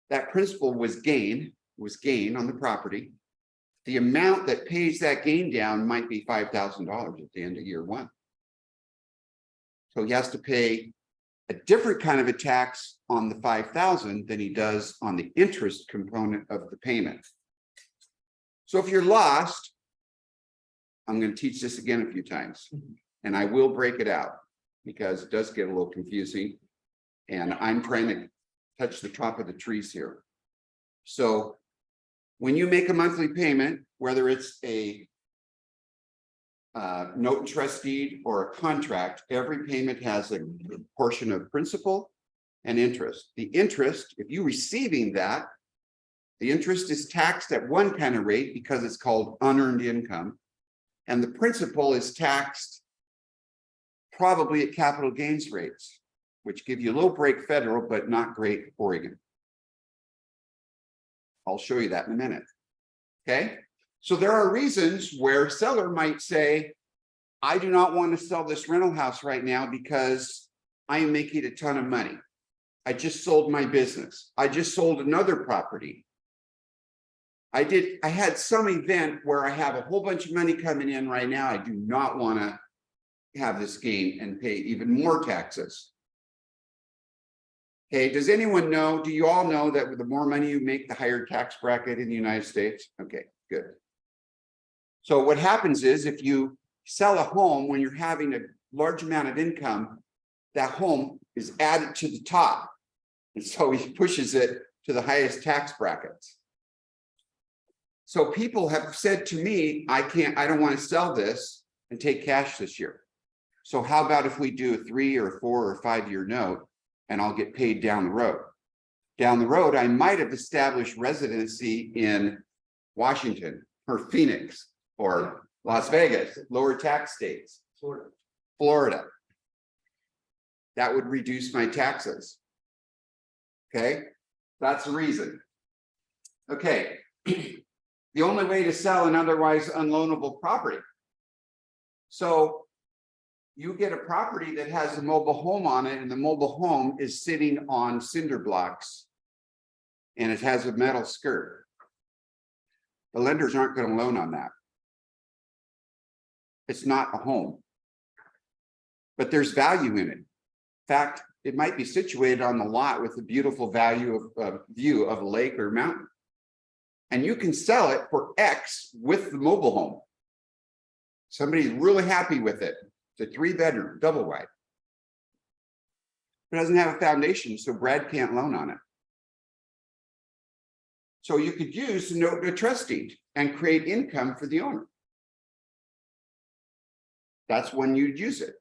that principal was gain on the property. The amount that pays that gain down might be $5,000 at the end of year one. So he has to pay a different kind of a tax on the $5,000 than he does on the interest component of the payment. So if you're lost, I'm going to teach this again a few times, and I will break it out because it does get a little confusing, and I'm trying to touch the top of the trees here. So when you make a monthly payment, whether it's a note and trust deed or a contract, every payment has a portion of principal and interest. The interest, if you're receiving that, the interest is taxed at one kind of rate because it's called unearned income. And the principal is taxed probably at capital gains rates, which give you a little break federal, but not great Oregon. I'll show you that in a minute. Okay. So there are reasons where a seller might say, I do not want to sell this rental house right now because I am making a ton of money. I just sold my business. I just sold another property. I had some event where I have a whole bunch of money coming in right now. I do not want to have this gain and pay even more taxes. Okay, does anyone know, do you all know that the more money you make, the higher tax bracket in the United States? Okay, good. So what happens is if you sell a home when you're having a large amount of income, that home is added to the top. And so he pushes it to the highest tax brackets. So people have said to me, I don't want to sell this and take cash this year. So how about if we do a 3 or 4 or 5 year note and I'll get paid down the road? Down the road, I might have established residency in Washington or Phoenix or Las Vegas, lower tax states, Florida. That would reduce my taxes. Okay, that's the reason. Okay. The only way to sell an otherwise unloanable property. So you get a property that has a mobile home on it, and the mobile home is sitting on cinder blocks and it has a metal skirt. The lenders aren't going to loan on that. It's not a home, but there's value in it. In fact, it might be situated on the lot with a beautiful view of a lake or mountain. And you can sell it for X with the mobile home. Somebody's really happy with it. It's a 3-bedroom, double wide. It doesn't have a foundation, so Brad can't loan on it. So you could use the note and trust deed and create income for the owner. That's when you'd use it.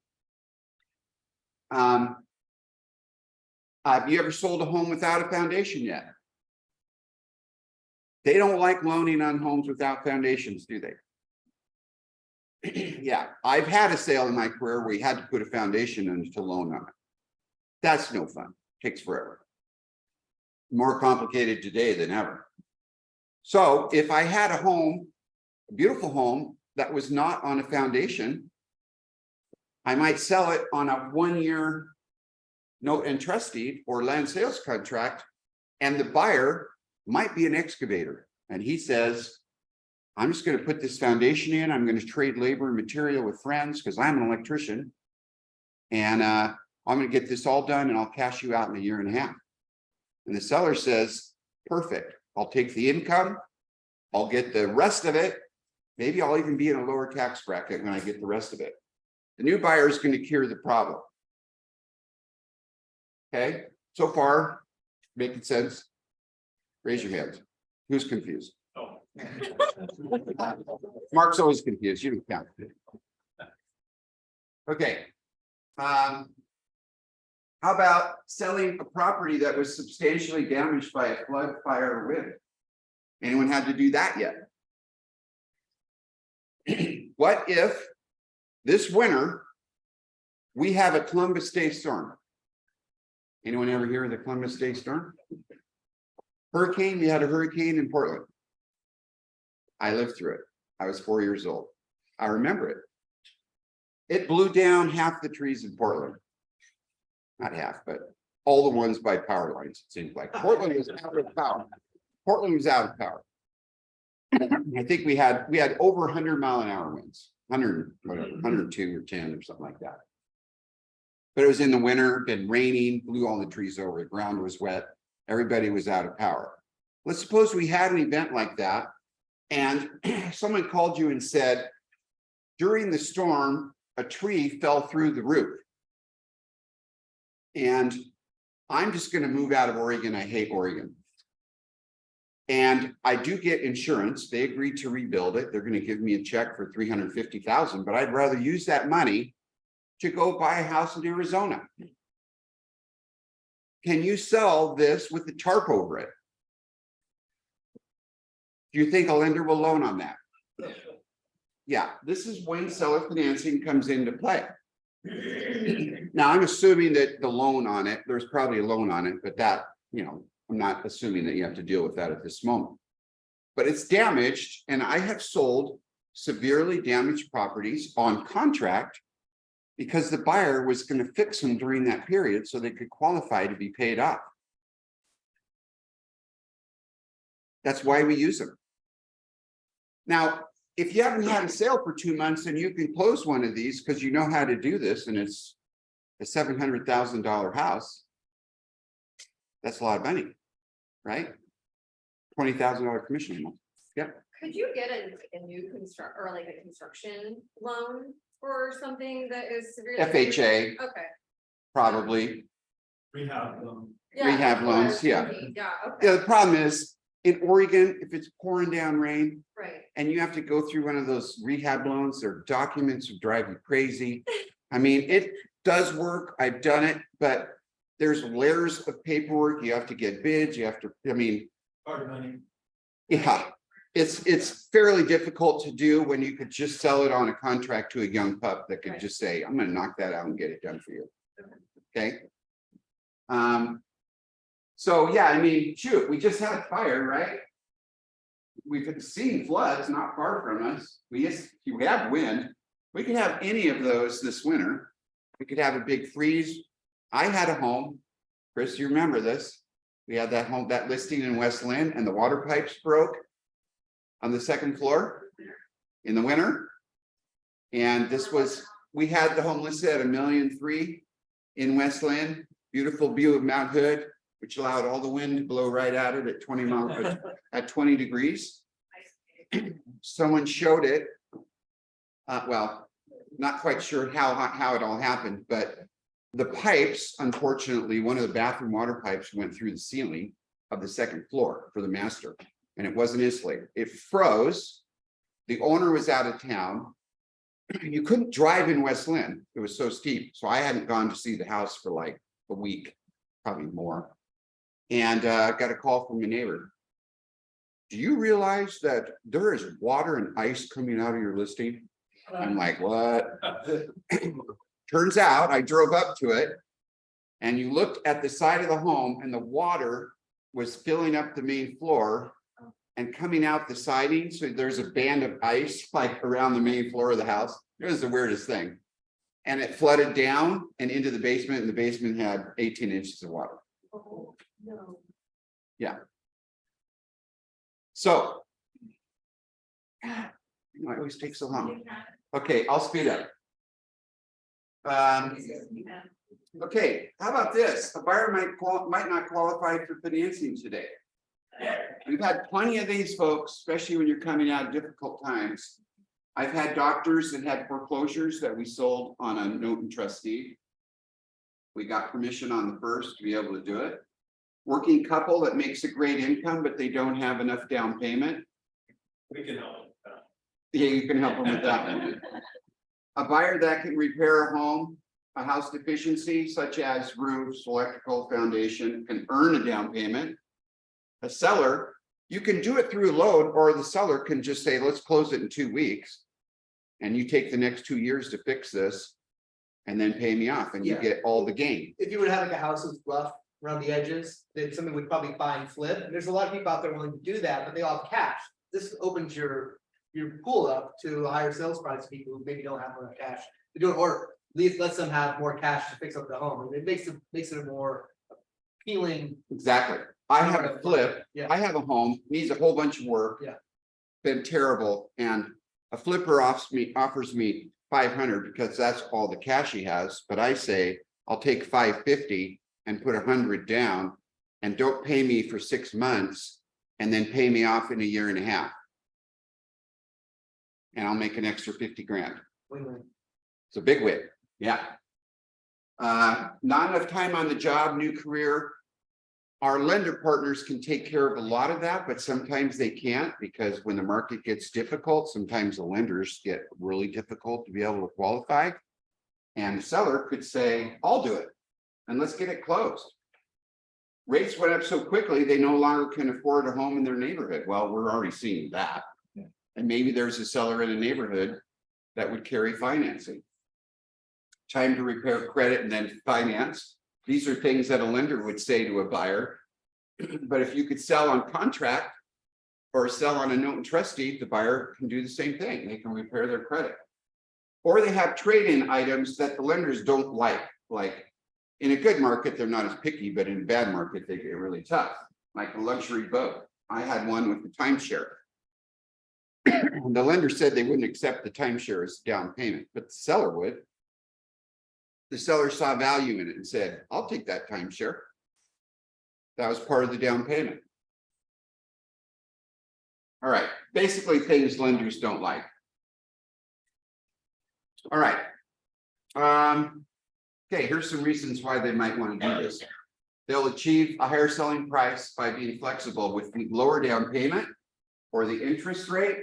Have you ever sold a home without a foundation yet? They don't like loaning on homes without foundations, do they? Yeah, I've had a sale in my career where we had to put a foundation in to loan on it. That's no fun. Takes forever. More complicated today than ever. So if I had a home, a beautiful home that was not on a foundation, I might sell it on a 1-year note and trust deed or land sales contract, and the buyer might be an excavator. And he says, I'm just going to put this foundation in. I'm going to trade labor and material with friends because I'm an electrician. And I'm gonna get this all done and I'll cash you out in a year and a half. And the seller says, perfect, I'll take the income, I'll get the rest of it. Maybe I'll even be in a lower tax bracket when I get the rest of it. The new buyer is going to cure the problem. Okay, so far, making sense? Raise your hands. Who's confused? Oh. Mark's always confused. You don't count. Okay. How about selling a property that was substantially damaged by a flood, fire, or wind? Anyone had to do that yet? What if this winter we have a Columbus Day storm? Anyone ever hear of the Columbus Day storm? Hurricane, we had a hurricane in Portland. I lived through it. I was 4 years old. I remember it. It blew down half the trees in Portland. Not half, but all the ones by power lines, it seems like. Portland was out of power. Portland was out of power. I think we had over 100-mile-an-hour winds, 100, whatever, 102 or 10 or something like that. But it was in the winter, been raining, blew all the trees over, the ground was wet, everybody was out of power. Let's suppose we had an event like that, and someone called you and said, during the storm, a tree fell through the roof. And I'm just going to move out of Oregon. I hate Oregon. And I do get insurance. They agreed to rebuild it. They're going to give me a check for $350,000, but I'd rather use that money to go buy a house in Arizona. Can you sell this with the tarp over it? Do you think a lender will loan on that? Yeah, this is when seller financing comes into play. Now, I'm assuming that the loan on it, there's probably a loan on it, but that, I'm not assuming that you have to deal with that at this moment. But it's damaged, and I have sold severely damaged properties on contract because the buyer was going to fix them during that period so they could qualify to be paid off. That's why we use them. Now, if you haven't had a sale for 2 months and you can close one of these because you know how to do this and it's a $700,000 house, that's a lot of money, right? $20,000 commission a month. Yeah. Could you get a new construction loan for something that is severely? FHA. Okay. Probably. Rehab. Yeah, Rehab that's what I loans, was yeah. thinking. Yeah, okay. Yeah, the problem is in Oregon, if it's pouring down rain Right. and you have to go through one of those rehab loans, their documents will drive you crazy. I mean, it does work. I've done it, but there's layers of paperwork. You have to get bids. You have to, Hard money. yeah, it's fairly difficult to do when you could just sell it on a contract to a young pup that could Right. just say, I'm going to knock that out and get it done for you. Okay. So yeah, I mean, shoot, we just had a fire, right? We've seen floods not far from us. We have wind. We could have any of those this winter. We could have a big freeze. I had a home. Chris, you remember this? We had that home, that listing in West Lynn, and the water pipes broke on the second floor in the winter. And we had the home listed at $1.3 million in West Lynn. Beautiful view of Mount Hood, which allowed all the wind to blow right at it at 20 degrees. Someone showed it. Well, not quite sure how it all happened, but the pipes, unfortunately, one of the bathroom water pipes went through the ceiling of the second floor for the master, and it wasn't insulated. It froze. The owner was out of town. You couldn't drive in West Lynn. It was so steep. So I hadn't gone to see the house for like a week, probably more. And got a call from a neighbor. Do you realize that there is water and ice coming out of your listing? I'm like, what? Turns out I drove up to it and you looked at the side of the home and the water was filling up the main floor and coming out the siding. So there's a band of ice like around the main floor of the house. It was the weirdest thing. And it flooded down and into the basement, and the basement had 18 inches of water. Oh, no. Yeah. So, it always takes so long. Okay, I'll speed up. Okay, how about this? A buyer might not qualify for financing today. We've had plenty of these folks, especially when you're coming out of difficult times. I've had doctors that had foreclosures that we sold on a note and trustee. We got permission on the first to be able to do it. Working couple that makes a great income, but they don't have enough down payment. We can help. Yeah, you can help them with that one. A buyer that can repair a home, a house deficiency such as roofs, electrical, foundation, can earn a down payment. A seller, you can do it through a loan, or the seller can just say, let's close it in 2 weeks. And you take the next 2 years to fix this and then pay me off and you Yeah. get all the gain. If you were to have like a house that's rough around the edges, then somebody would probably buy and flip. And there's a lot of people out there willing to do that, but they all have cash. This opens your pool up to a higher sales price, people who maybe don't have enough cash to do it, or at least lets them have more cash to fix up the home. And it makes it a more appealing. Exactly. I have a flip. Yeah. I have a home, needs a whole bunch of work. Yeah. Been terrible, and a flipper offers me 500 because that's all the cash he has, but I say, I'll take 550 and put 100 down and don't pay me for 6 months and then pay me off in a year and a half. And I'll make an extra 50 grand. Win-win. It's a big win. Yeah. Not enough time on the job, new career. Our lender partners can take care of a lot of that, but sometimes they can't, because when the market gets difficult, sometimes the lenders get really difficult to be able to qualify. And the seller could say, I'll do it and let's get it closed. Rates went up so quickly, they no longer can afford a home in their neighborhood. Well, we're already seeing that. Yeah. And maybe there's a seller in a neighborhood that would carry financing. Time to repair credit and then finance. These are things that a lender would say to a buyer. But if you could sell on contract or sell on a note and trust deed, the buyer can do the same thing. They can repair their credit. Or they have trade-in items that the lenders don't like. Like in a good market, they're not as picky, but in a bad market, they get really tough. Like a luxury boat. I had one with the timeshare. The lender said they wouldn't accept the timeshare as down payment, but the seller would. The seller saw value in it and said, I'll take that timeshare. That was part of the down payment. All right, basically things lenders don't like. All right. Okay, here's some reasons why they might want to do this. They'll achieve a higher selling price by being flexible with the lower down payment or the interest rate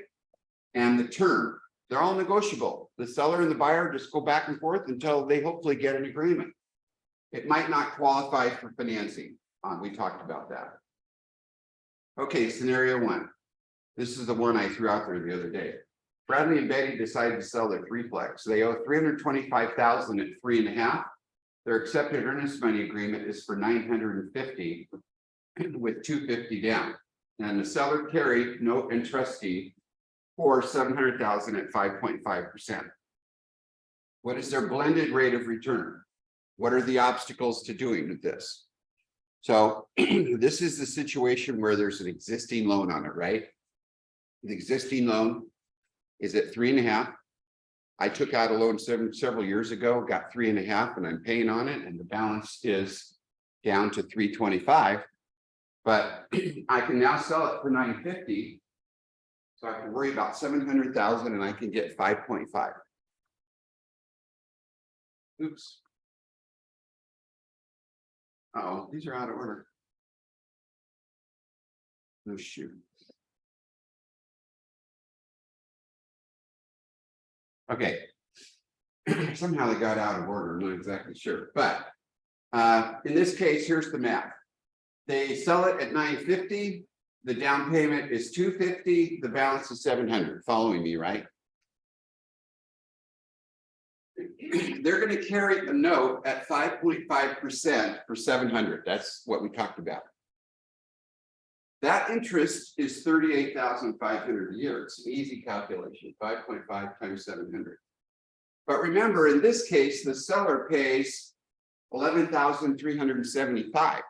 and the term. They're all negotiable. The seller and the buyer just go back and forth until they hopefully get an agreement. It might not qualify for financing. We talked about that. Okay, scenario one. This is the one I threw out there the other day. Bradley and Betty decided to sell their threeplex. They owe $325,000 at 3.5. Their accepted earnest money agreement is for $950 with $250 down. And the seller carried note and trustee for $700,000 at 5.5%. What is their blended rate of return? What are the obstacles to doing this? So this is the situation where there's an existing loan on it, right? The existing loan is at 3.5. I took out a loan several years ago, got 3.5, and I'm paying on it, and the balance is down to 325. But I can now sell it for $950. So I can worry about 700,000 and I can get 5.5. Oops. Uh-oh, these are out of order. Oh, shoot. Okay. Somehow they got out of order, I'm not exactly sure. But in this case, here's the math. They sell it at 950. The down payment is 250, the balance is 700. Following me, right? They're going to carry a note at 5.5% for 700. That's what we talked about. That interest is 38,500 a year. It's an easy calculation, 5.5 times 700. But remember, in this case, the seller pays 11,375.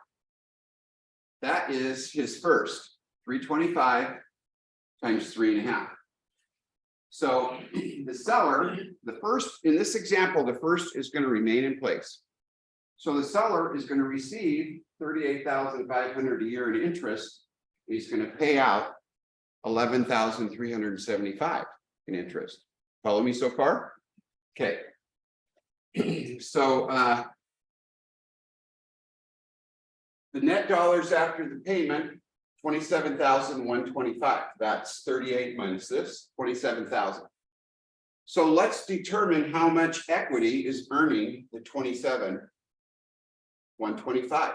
That is his first. 325 times 3.5. So the seller, the first, in this example, the first is going to remain in place. So the seller is going to receive 38,500 a year in interest. He's going to pay out 11,375 in interest. Follow me so far? Okay. So the net dollars after the payment, 27,125. That's 38 minus this, 27,000. So let's determine how much equity is earning the 27,125.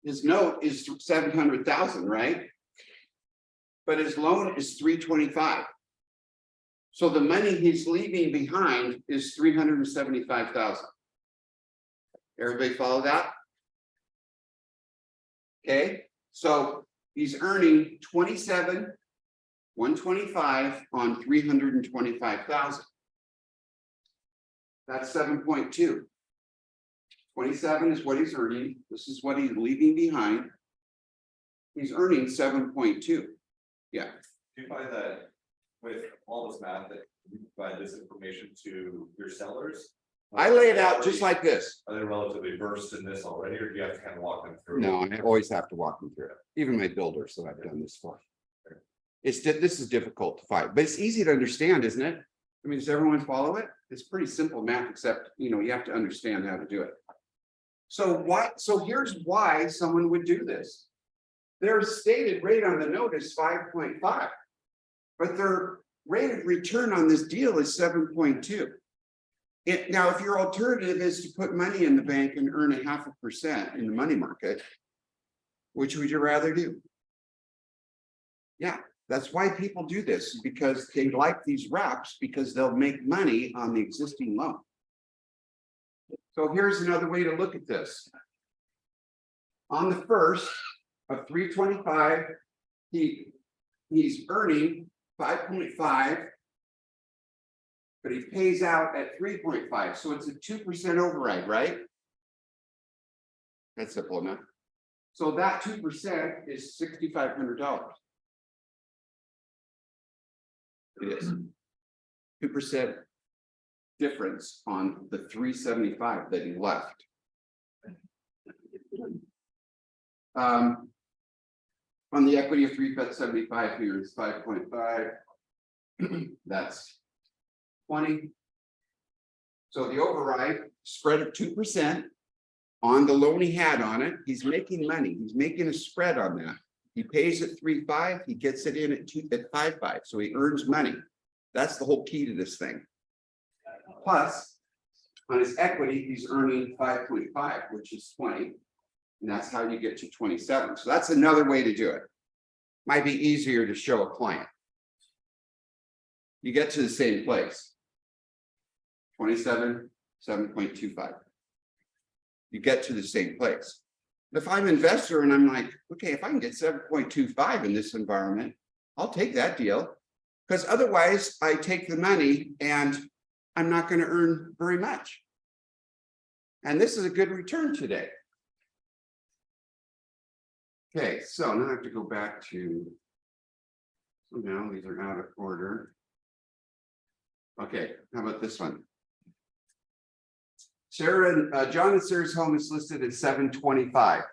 His note is 700,000, right? But his loan is 325. So the money he's leaving behind is 375,000. Everybody follow that? Okay, so he's earning 27,125 on 325,000. That's 7.2. 27 is what he's earning. This is what he's leaving behind. He's earning 7.2. Yeah. Do you find that with all this math that you provide this information to your sellers? I lay it out just like this. Are they relatively versed in this already, or do you have to kind of walk them through? No, I always have to walk them through it. Even my builders that I've done this for. This is difficult to find, but it's easy to understand, isn't it? I mean, does everyone follow it? It's pretty simple math, except, you know, you have to understand how to do it. So here's why someone would do this. Their stated rate on the note is 5.5, but their rate of return on this deal is 7.2. Now, if your alternative is to put money in the bank and earn 0.5% in the money market, which would you rather do? Yeah, that's why people do this, because they like these wraps, because they'll make money on the existing loan. So here's another way to look at this. On the first of 325, he's earning 5.5. But he pays out at 3.5, so it's a 2% override, right? That's simple enough. So that 2% is $6,500. It is 2% difference on the 375 that he left. On the equity of 375 here is 5.5. That's 20. So the override spread of 2% on the loan he had on it. He's making money. He's making a spread on that. He pays at 3.5. He gets it in at 5.5. So he earns money. That's the whole key to this thing. Plus, on his equity, he's earning 5.5, which is 20. And that's how you get to 27. So that's another way to do it. Might be easier to show a client. You get to the same place. 27, 7.25. You get to the same place. If I'm an investor and I'm like, okay, if I can get 7.25 in this environment, I'll take that deal. Because otherwise I take the money and I'm not going to earn very much. And this is a good return today. Okay, so now I have to go back to, so now these are out of order. Okay, how about this one? John and Sarah's home is listed at 725.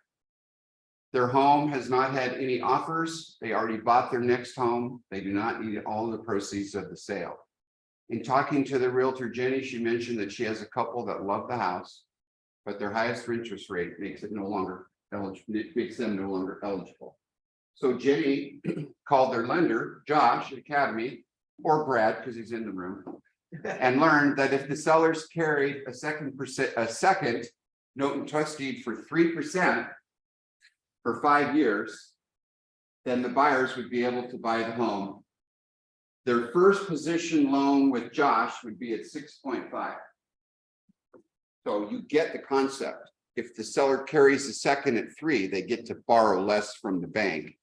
Their home has not had any offers. They already bought their next home. They do not need all the proceeds of the sale. In talking to the realtor, Jenny, she mentioned that she has a couple that love the house, but their highest interest rate makes them no longer eligible. So Jenny called their lender, Josh at Academy, or Brad, because he's in the room, and learned that if the sellers carried a second note and trust deed for 3% for 5 years, then the buyers would be able to buy the home. Their first position loan with Josh would be at 6.5. So you get the concept. If the seller carries the second at 3, they get to borrow less from the bank,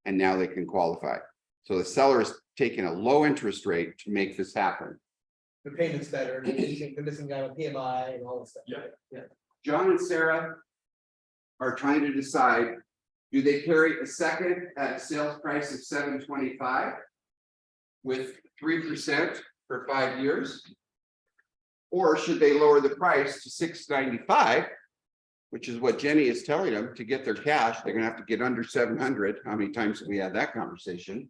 and now they can qualify. So the seller is taking a low interest rate to make this happen. The payment's better, they're missing out on PMI and all this stuff. Yeah. John and Sarah are trying to decide, do they carry a second at a sales price of 725? with 3% for 5 years? Or should they lower the price to $695, which is what Jenny is telling them to get their cash? They're gonna have to get under 700. How many times have we had that conversation?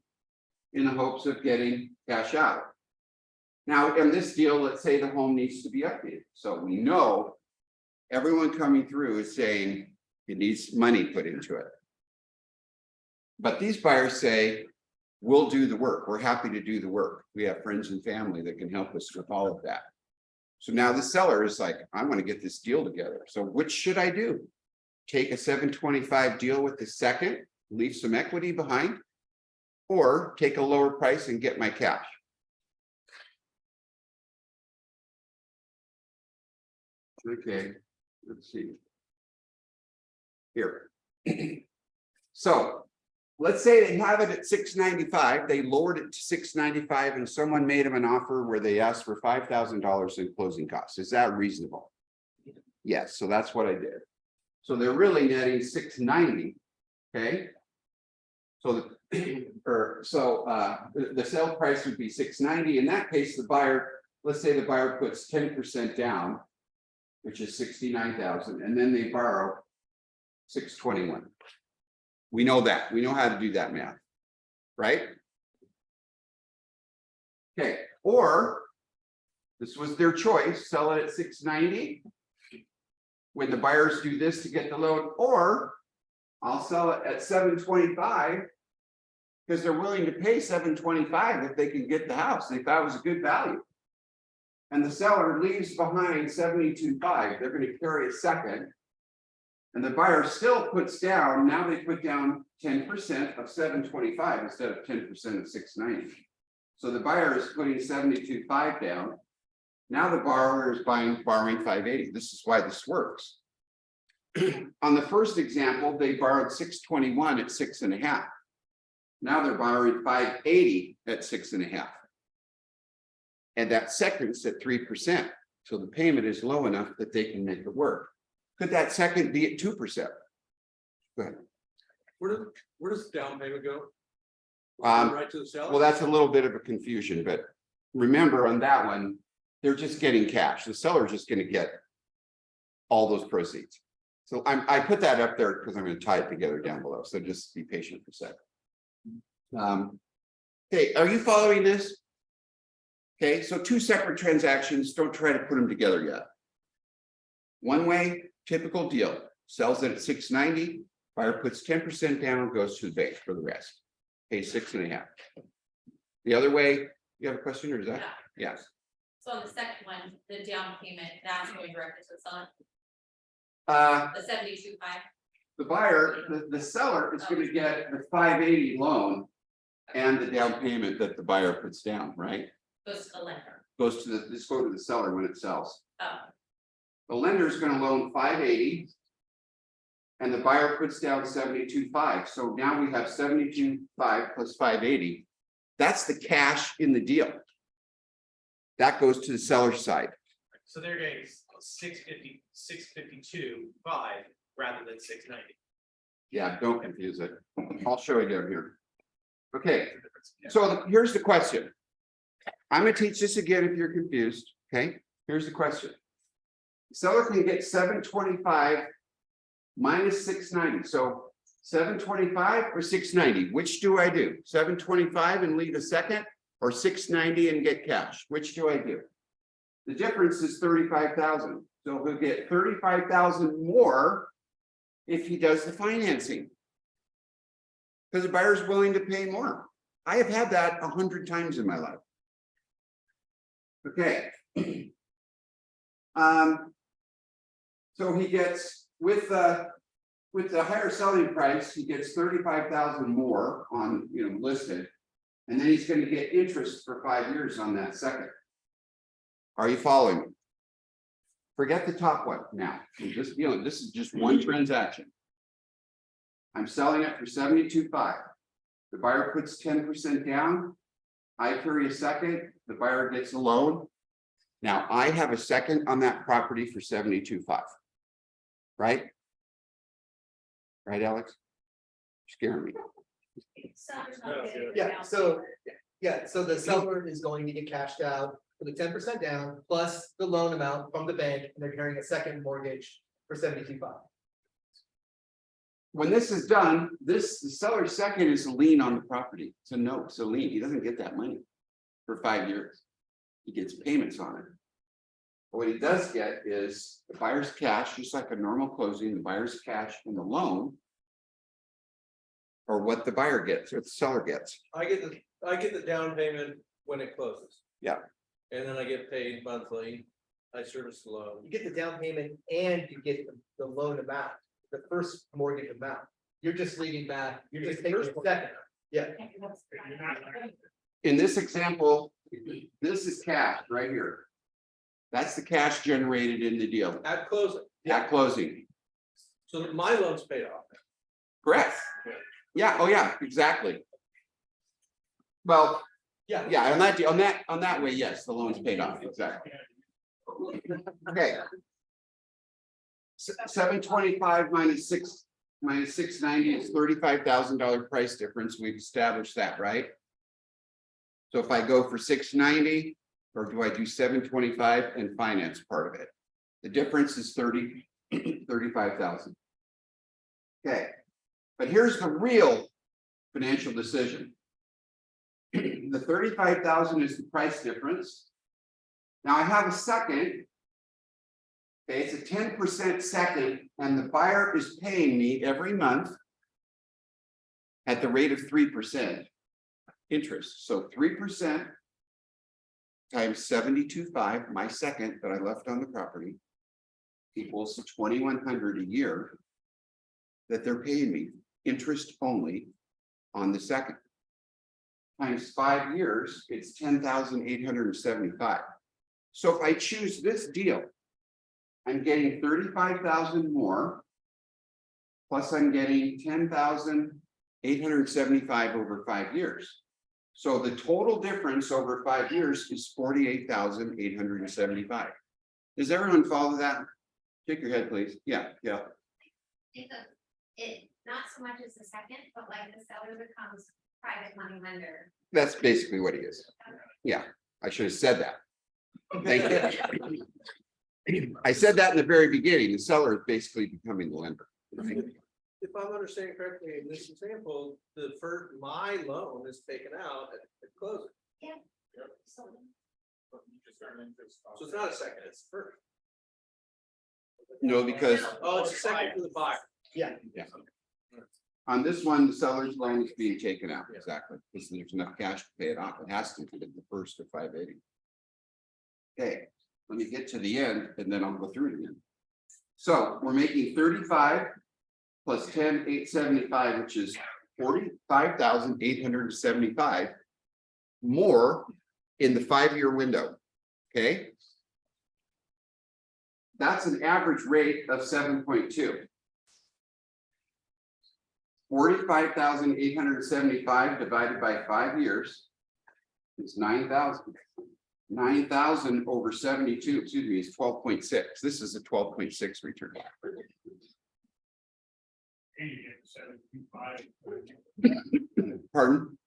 In the hopes of getting cash out. Now, in this deal, let's say the home needs to be updated. So we know everyone coming through is saying it needs money put into it. But these buyers say, we'll do the work. We're happy to do the work. We have friends and family that can help us with all of that. So now the seller is like, I want to get this deal together. So which should I do? Take a 725 deal with the second, leave some equity behind, or take a lower price and get my cash? Okay, let's see. Here. So let's say they have it at 695, they lowered it to 695, and someone made them an offer where they asked for $5,000 in closing costs. Is that reasonable? Yes, so that's what I did. So they're really netting 690. Okay. So the sale price would be 690. In that case, the buyer, let's say the buyer puts 10% down, which is 69,000, and then they borrow 621. We know that. We know how to do that math, right? Okay, or this was their choice, sell it at 690 when the buyers do this to get the loan, or I'll sell it at 725 because they're willing to pay 725 if they can get the house. They thought it was a good value. And the seller leaves behind 72.5. They're going to carry a second. And the buyer still puts down, now they put down 10% of 725 instead of 10% of 690. So the buyer is putting 72.5 down. Now the borrower is borrowing 580. This is why this works. On the first example, they borrowed 621 at 6.5. Now they're borrowing 580 at 6.5. And that second's at 3%. So the payment is low enough that they can make it work. Could that second be at 2%? Go ahead. Where does the down payment go? Right to the seller? Well, that's a little bit of a confusion, but remember on that one, they're just getting cash. The seller's just going to get all those proceeds. So I put that up there because I'm going to tie it together down below. So just be patient for a second. Okay, are you following this? Okay, so two separate transactions. Don't try to put them together yet. One way, typical deal, sells it at 690, buyer puts 10% down, goes to the bank for the rest, pays 6.5. The other way, you have a question or is that? Yeah. Yes. So on the second one, the down payment, that's going directly to the seller, the 72.5. The buyer, the seller is going to get the 580 loan and the down payment that the buyer puts down, right? Goes to the lender. Goes to the, this go to the seller when it sells. Oh, The lender is going to loan 580 and the buyer puts down 72.5. So now we have 72.5 plus 580. That's the cash in the deal. That goes to the seller's side. So they're getting 652.5 rather than 690. Yeah, don't confuse it. I'll show you down here. Okay, so here's the question. I'm going to teach this again if you're confused. Okay, here's the question. Seller can get 725 minus 690. So 725 or 690, which do I do? 725 and leave a second, or 690 and get cash? Which do I do? The difference is 35,000. So he'll get 35,000 more if he does the financing, because the buyer is willing to pay more. I have had that 100 times in my life. Okay. So he gets with the higher selling price, he gets 35,000 more on listed, and then he's going to get interest for 5 years on that second. Are you following me? Forget the top one now. This is just one transaction. I'm selling it for 72.5. The buyer puts 10% down. I carry a second. The buyer gets a loan. Now I have a second on that property for 72.5. Right? Right, Alex? You're scaring me. Yeah, so Yeah, so the seller is going to get cashed out for the 10% down plus the loan amount from the bank, and they're carrying a second mortgage for 72.5. When this is done, the seller's second is a lien on the property. It's a note, it's a lien. He doesn't get that money for 5 years. He gets payments on it. But what he does get is the buyer's cash, just like a normal closing, the buyer's cash and the loan. Or what the buyer gets, or the seller gets. I get the down payment when it closes. Yeah. And then I get paid monthly. I service the loan. You get the down payment and you get the loan amount, the first mortgage amount. You're just leaving back, you're just taking a second. Yeah. In this example, this is cash right here. That's the cash generated in the deal At closing, at closing. so my loan's paid off. Correct. Yeah, oh yeah, exactly. Well, Yeah. yeah, on that way, yes, the loan's paid off, exactly. Okay. 725 minus 690 is $35,000 price difference. We've established that, right? So if I go for 690, or do I do 725 and finance part of it? The difference is 35,000. Okay, but here's the real financial decision. The 35,000 is the price difference. Now I have a second. Okay, it's a 10% second, and the buyer is paying me every month at the rate of 3% interest. So 3% times 72.5, my second that I left on the property, equals to 2,100 a year that they're paying me interest only on the second. Times 5 years, it's 10,875. So if I choose this deal, I'm getting 35,000 more, plus I'm getting 10,875 over 5 years. So the total difference over 5 years is 48,875. Does everyone follow that? Shake your head, please. Yeah. It not so much as the second, but like the seller becomes private money lender. That's basically what he is. Yeah, I should have said that. Thank you. I said that in the very beginning. The seller is basically becoming the lender. Right? If I'm understanding correctly, in this example, my loan is taken out at closing. Yeah. So it's not a second, it's first. No, because Oh, it's a second for the buyer. Yeah. on this one, the seller's loan is being taken out. Exactly. Because there's enough cash to pay it off. It has to be the first of 580. Okay, let me get to the end and then I'll go through it again. So we're making 35 plus 10,875, which is 45,875 more in the 5-year window. Okay. That's an average rate of 7.2. 45,875 divided by 5 years is 9,000. 9,000 over 72, excuse me, is 12.6. This is a 12.6 return. Pardon?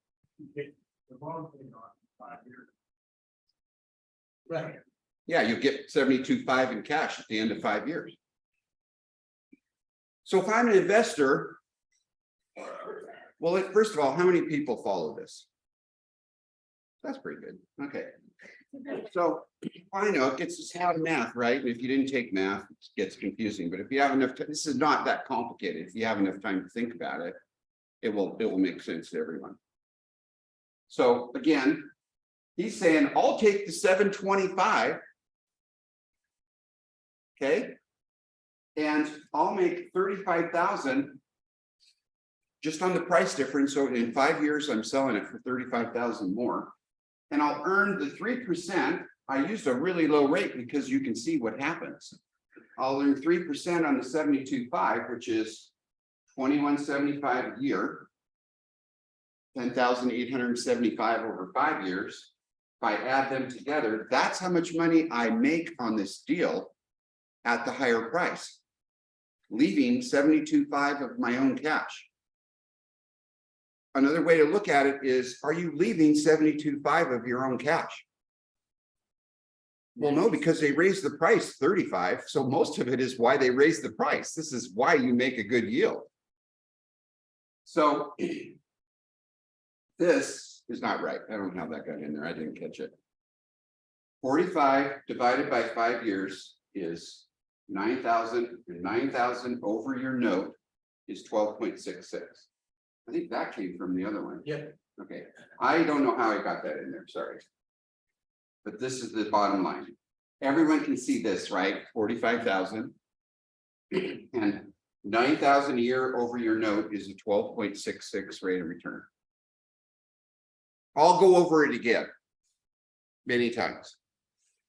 Right. Yeah, you get 72.5 in cash at the end of 5 years. So if I'm an investor, well, first of all, how many people follow this? That's pretty good. Okay. So I know it gets us out of math, right? If you didn't take math, it gets confusing. But if you have enough time, this is not that complicated. If you have enough time to think about it, it will make sense to everyone. So again, he's saying, I'll take the 725. Okay. And I'll make 35,000 just on the price difference. So in 5 years, I'm selling it for 35,000 more. And I'll earn the 3%. I used a really low rate because you can see what happens. I'll earn 3% on the 72.5, which is 2175 a year. 10,875 over 5 years. If I add them together, that's how much money I make on this deal at the higher price, leaving 72.5 of my own cash. another way to look at it is, are you leaving 72.5 of your own cash? Well, no, because they raised the price 35. So most of it is why they raised the price. This is why you make a good yield. So this is not right. I don't know how that got in there. I didn't catch it. 45 divided by 5 years is 9,000, and 9,000 over your note is 12.66. I think that came from the other one. Yeah. Okay, I don't know how I got that in there, sorry. But this is the bottom line. Everyone can see this, right? 45,000. And 9,000 a year over your note is a 12.66 rate of return. I'll go over it again many times.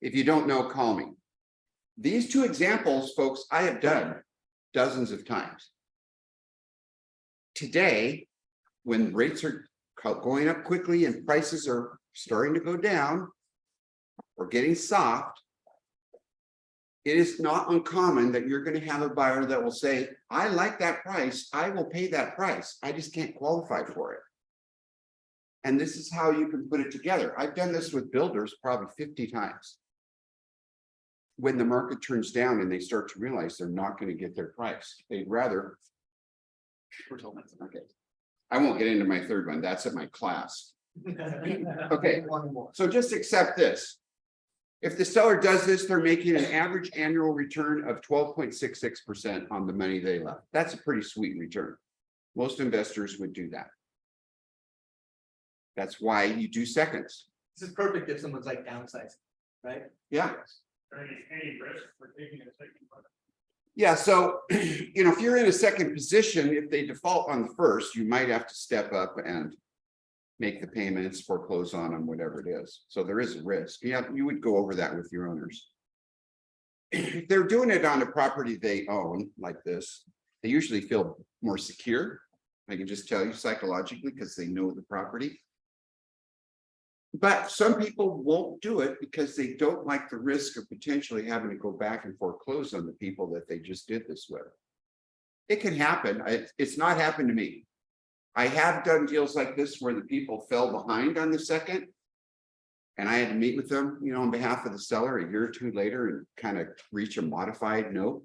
If you don't know, call me. These two examples, folks, I have done dozens of times. Today, when rates are going up quickly and prices are starting to go down or getting soft, it is not uncommon that you're going to have a buyer that will say, I like that price, I will pay that price, I just can't qualify for it. And this is how you can put it together. I've done this with builders probably 50 times. When the market turns down and they start to realize they're not going to get their price, they'd rather. Okay, I won't get into my third one. That's at my class. Okay, so just accept this. If the seller does this, they're making an average annual return of 12.66% on the money they left. That's a pretty sweet return. Most investors would do that. That's why you do seconds. This is perfect if someone's like downsizing, right? Yeah. Any risk for taking a second one? Yeah, so, you know, if you're in a second position, if they default on the first, you might have to step up and make the payments, foreclose on them, whatever it is. So there is a risk. Yeah, you would go over that with your owners. If they're doing it on a property they own like this, they usually feel more secure. I can just tell you psychologically because they know the property. But some people won't do it because they don't like the risk of potentially having to go back and foreclose on the people that they just did this with. It can happen. It's not happened to me. I have done deals like this where the people fell behind on the second. And I had to meet with them, you know, on behalf of the seller a year or two later and kind of reach a modified note.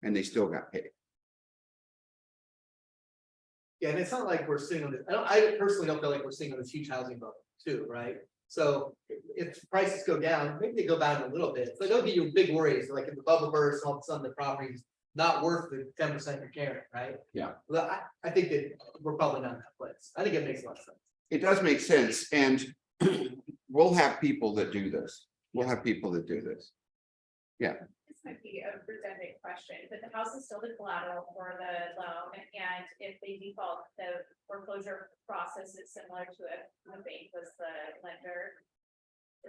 And they still got paid. Yeah, and it's not like we're sitting on this. I personally don't feel like we're sitting on this huge housing bubble too, right? So if prices go down, maybe they go down a little bit. So don't be your big worries, like if the bubble bursts, all of a sudden the property's not worth the 10% you're carrying, right? Yeah. Well, I think that we're probably not in that place. I think it makes a lot of sense. It does make sense. And we'll have people that do this. We'll have people that do this. Yeah. This might be a redundant question, but the house is still the collateral for the loan, and if they default, the foreclosure process is similar to a bank was the lender.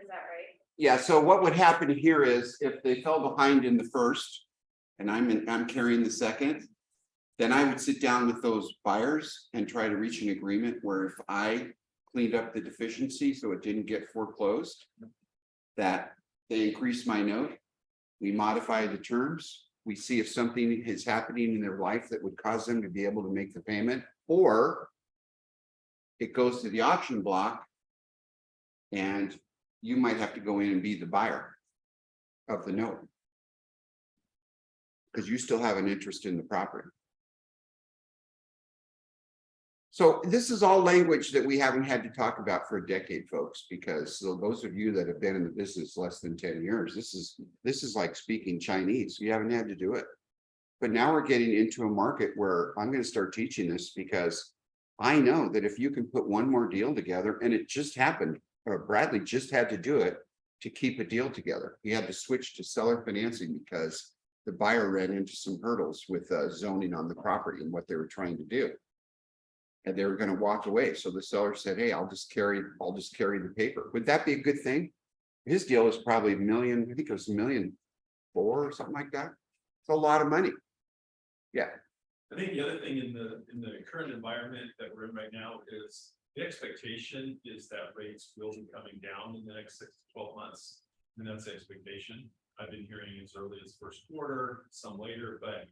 Is that right? Yeah, so what would happen here is if they fell behind in the first and I'm carrying the second, then I would sit down with those buyers and try to reach an agreement where if I cleaned up the deficiency so it didn't get foreclosed, that they increase my note, we modify the terms, we see if something is happening in their life that would cause them to be able to make the payment, or it goes to the auction block and you might have to go in and be the buyer of the note because you still have an interest in the property. So this is all language that we haven't had to talk about for a decade, folks, because so those of you that have been in the business less than 10 years, this is like speaking Chinese. You haven't had to do it. But now we're getting into a market where I'm going to start teaching this because I know that if you can put one more deal together, and it just happened, or Bradley just had to do it to keep a deal together. He had to switch to seller financing because the buyer ran into some hurdles with zoning on the property and what they were trying to do. And they were going to walk away. So the seller said, hey, I'll just carry the paper. Would that be a good thing? His deal was probably $1 million, I think it was $1.4 million or something like that. It's a lot of money. Yeah. I think the other thing in the current environment that we're in right now is the expectation is that rates will be coming down in the next 6 to 12 months. And that's the expectation. I've been hearing as early as first quarter, some later, but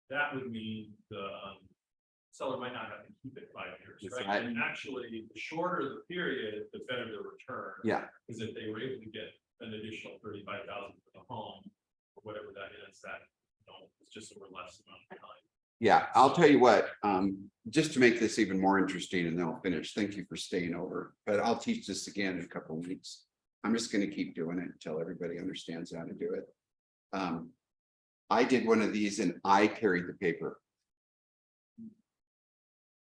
that would mean the seller might not have to keep it 5 years, That's right? right. And actually, the shorter the period, the better the return. Yeah. Because if they were able to get an additional 35,000 for the home, or whatever that is, that, you know, it's just over less amount of time. Yeah, I'll tell you what, just to make this even more interesting and then I'll finish. Thank you for staying over, but I'll teach this again in a couple of weeks. I'm just gonna keep doing it until everybody understands how to do it. I did one of these and I carried the paper.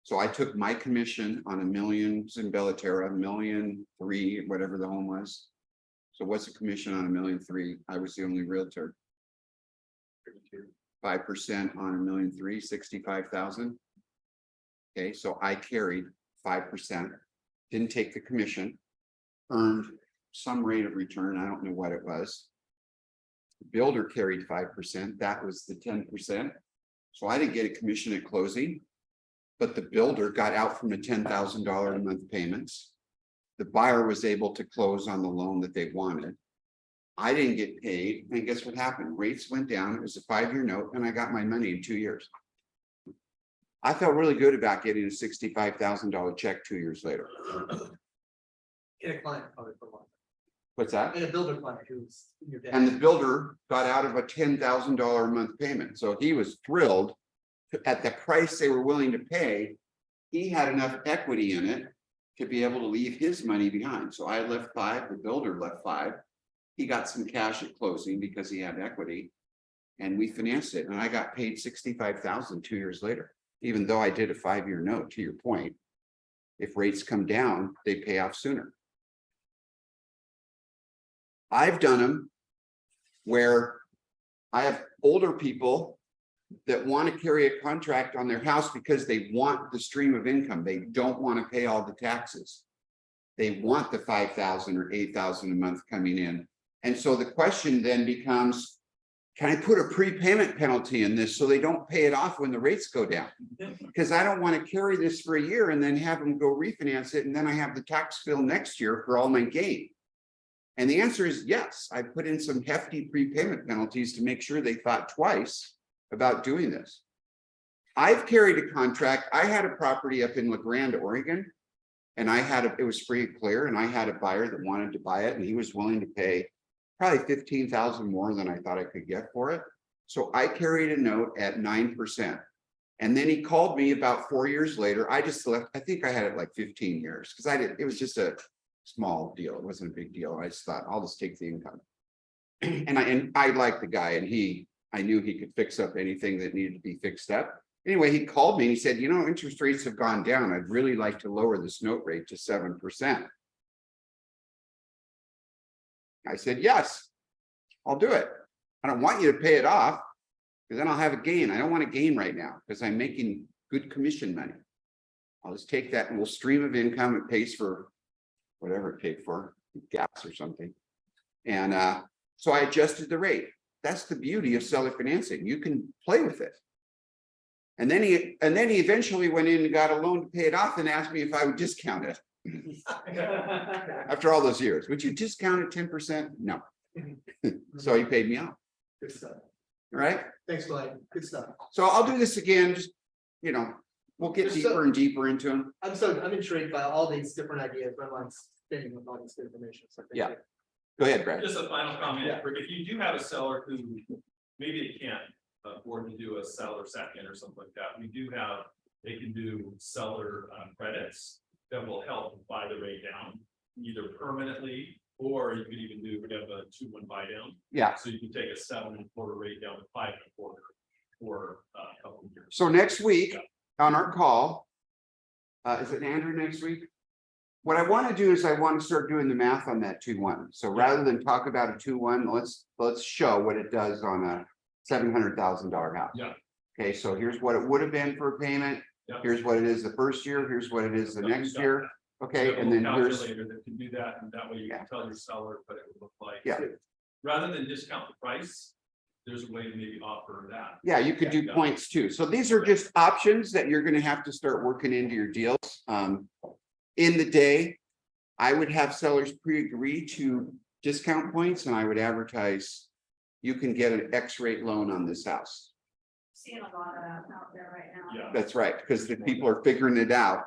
So I took my commission on $1 million in Bellaterra, $1.3 million, whatever the home was. So what's a commission on $1.3 million? I was the only realtor. 5% on $1.3 million, 65,000. Okay, so I carried 5%, didn't take the commission, earned some rate of return. I don't know what it was. The builder carried 5%. That was the 10%. So I didn't get a commission at closing, but the builder got out from the $10,000 a month payments. The buyer was able to close on the loan that they wanted. I didn't get paid, and guess what happened? Rates went down. It was a 5-year note, and I got my money in 2 years. I felt really good about getting a $65,000 check 2 years later. Get a client probably for one. What's that? And a builder client who's in your debt. And the builder got out of a $10,000 a month payment, so he was thrilled. At the price they were willing to pay, he had enough equity in it to be able to leave his money behind. So I left 5, the builder left 5. He got some cash at closing because he had equity, and we financed it. And I got paid 65,000 2 years later, even though I did a 5-year note. To your point, if rates come down, they pay off sooner. I've done them where I have older people that want to carry a contract on their house because they want the stream of income. They don't want to pay all the taxes. They want the 5,000 or 8,000 a month coming in. And so the question then becomes, can I put a prepayment penalty in this so they don't pay it off when the rates go down? Because I don't want to carry this for a year and then have them go refinance it. And then I have the tax bill next year for all my gain. And the answer is yes. I put in some hefty prepayment penalties to make sure they thought twice about doing this. I've carried a contract. I had a property up in La Grande, Oregon, and it was free and clear. And I had a buyer that wanted to buy it, and he was willing to pay probably 15,000 more than I thought I could get for it. So I carried a note at 9%. And then he called me about 4 years later. I just left, I think I had it like 15 years because it was just a small deal. It wasn't a big deal. I just thought I'll just take the income. And I liked the guy, and I knew he could fix up anything that needed to be fixed up. Anyway, he called me and he said, you know, interest rates have gone down. I'd really like to lower this note rate to 7%. I said, yes, I'll do it. I don't want you to pay it off because then I'll have a gain. I don't want a gain right now because I'm making good commission money. I'll just take that and we'll stream of income. It pays for whatever it paid for, gas or something. And so I adjusted the rate. That's the beauty of seller financing. You can play with it. And then he eventually went in and got a loan to pay it off and asked me if I would discount it. After all those years, would you discount it 10%? No. So he paid me off. Good stuff. All right. Thanks, Dwight. Good stuff. So I'll do this again. Just, you know, we'll get deeper and deeper into them. I'm intrigued by all these different ideas. My mind's spinning with all this good information. So thank Yeah. you. Go ahead, Brad. Just a final comment, Yeah. if you do have a seller who maybe they can't afford to do a seller second or something like that, we do have, they can do seller credits that will help buy the rate down, either permanently, or you could even do, we have a 2-1 buy down. Yeah. So you can take a 7.25 rate down to 5.25 for a couple of years. So next week on our call, is it Andrew next week? What I want to do is I want to start doing the math on that 2-1. So rather than talk about a 2-1, let's show what it does on a $700,000 house. Yeah. Okay, so here's what it would have been for a payment. Yeah. Here's what it is the first year. Here's what it is the next year. Okay, We and have a then little here's calculator that can do that, and that way you Yeah. can tell your seller what it would look like. Yeah. Rather than discount the price, there's a way to maybe offer that. yeah, you could do Yeah. points too. So these are just options that you're going to have to start working into your deals. In the day, I would have sellers pre-agree to discount points, and I would advertise, you can get an X rate loan on this house. Seeing a lot of that out there right now. Yeah. That's right, because the people are figuring it out.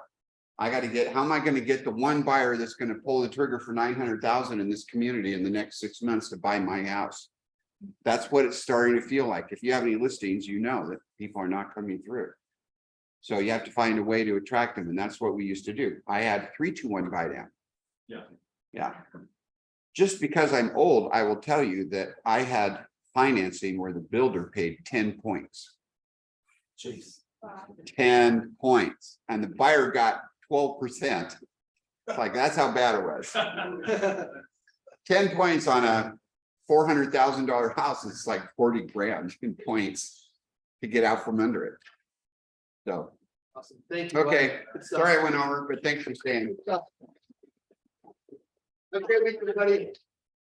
I gotta get, how am I gonna get the one buyer that's gonna pull the trigger for 900,000 in this community in the next 6 months to buy my house? That's what it's starting to feel like. If you have any listings, you know that people are not coming through. So you have to find a way to attract them, and that's what we used to do. I had 3-2-1 buy down. Yeah. Yeah. Just because I'm old, I will tell you that I had financing where the builder paid 10 points. Jeez. 10 points, and the buyer got 12%. Like, that's how bad it was. 10 points on a $400,000 house, it's like 40 grand in points to get out from under it. So, Awesome. Thank you. okay, Good stuff. sorry I went over, but thanks for staying. Have a great week, everybody.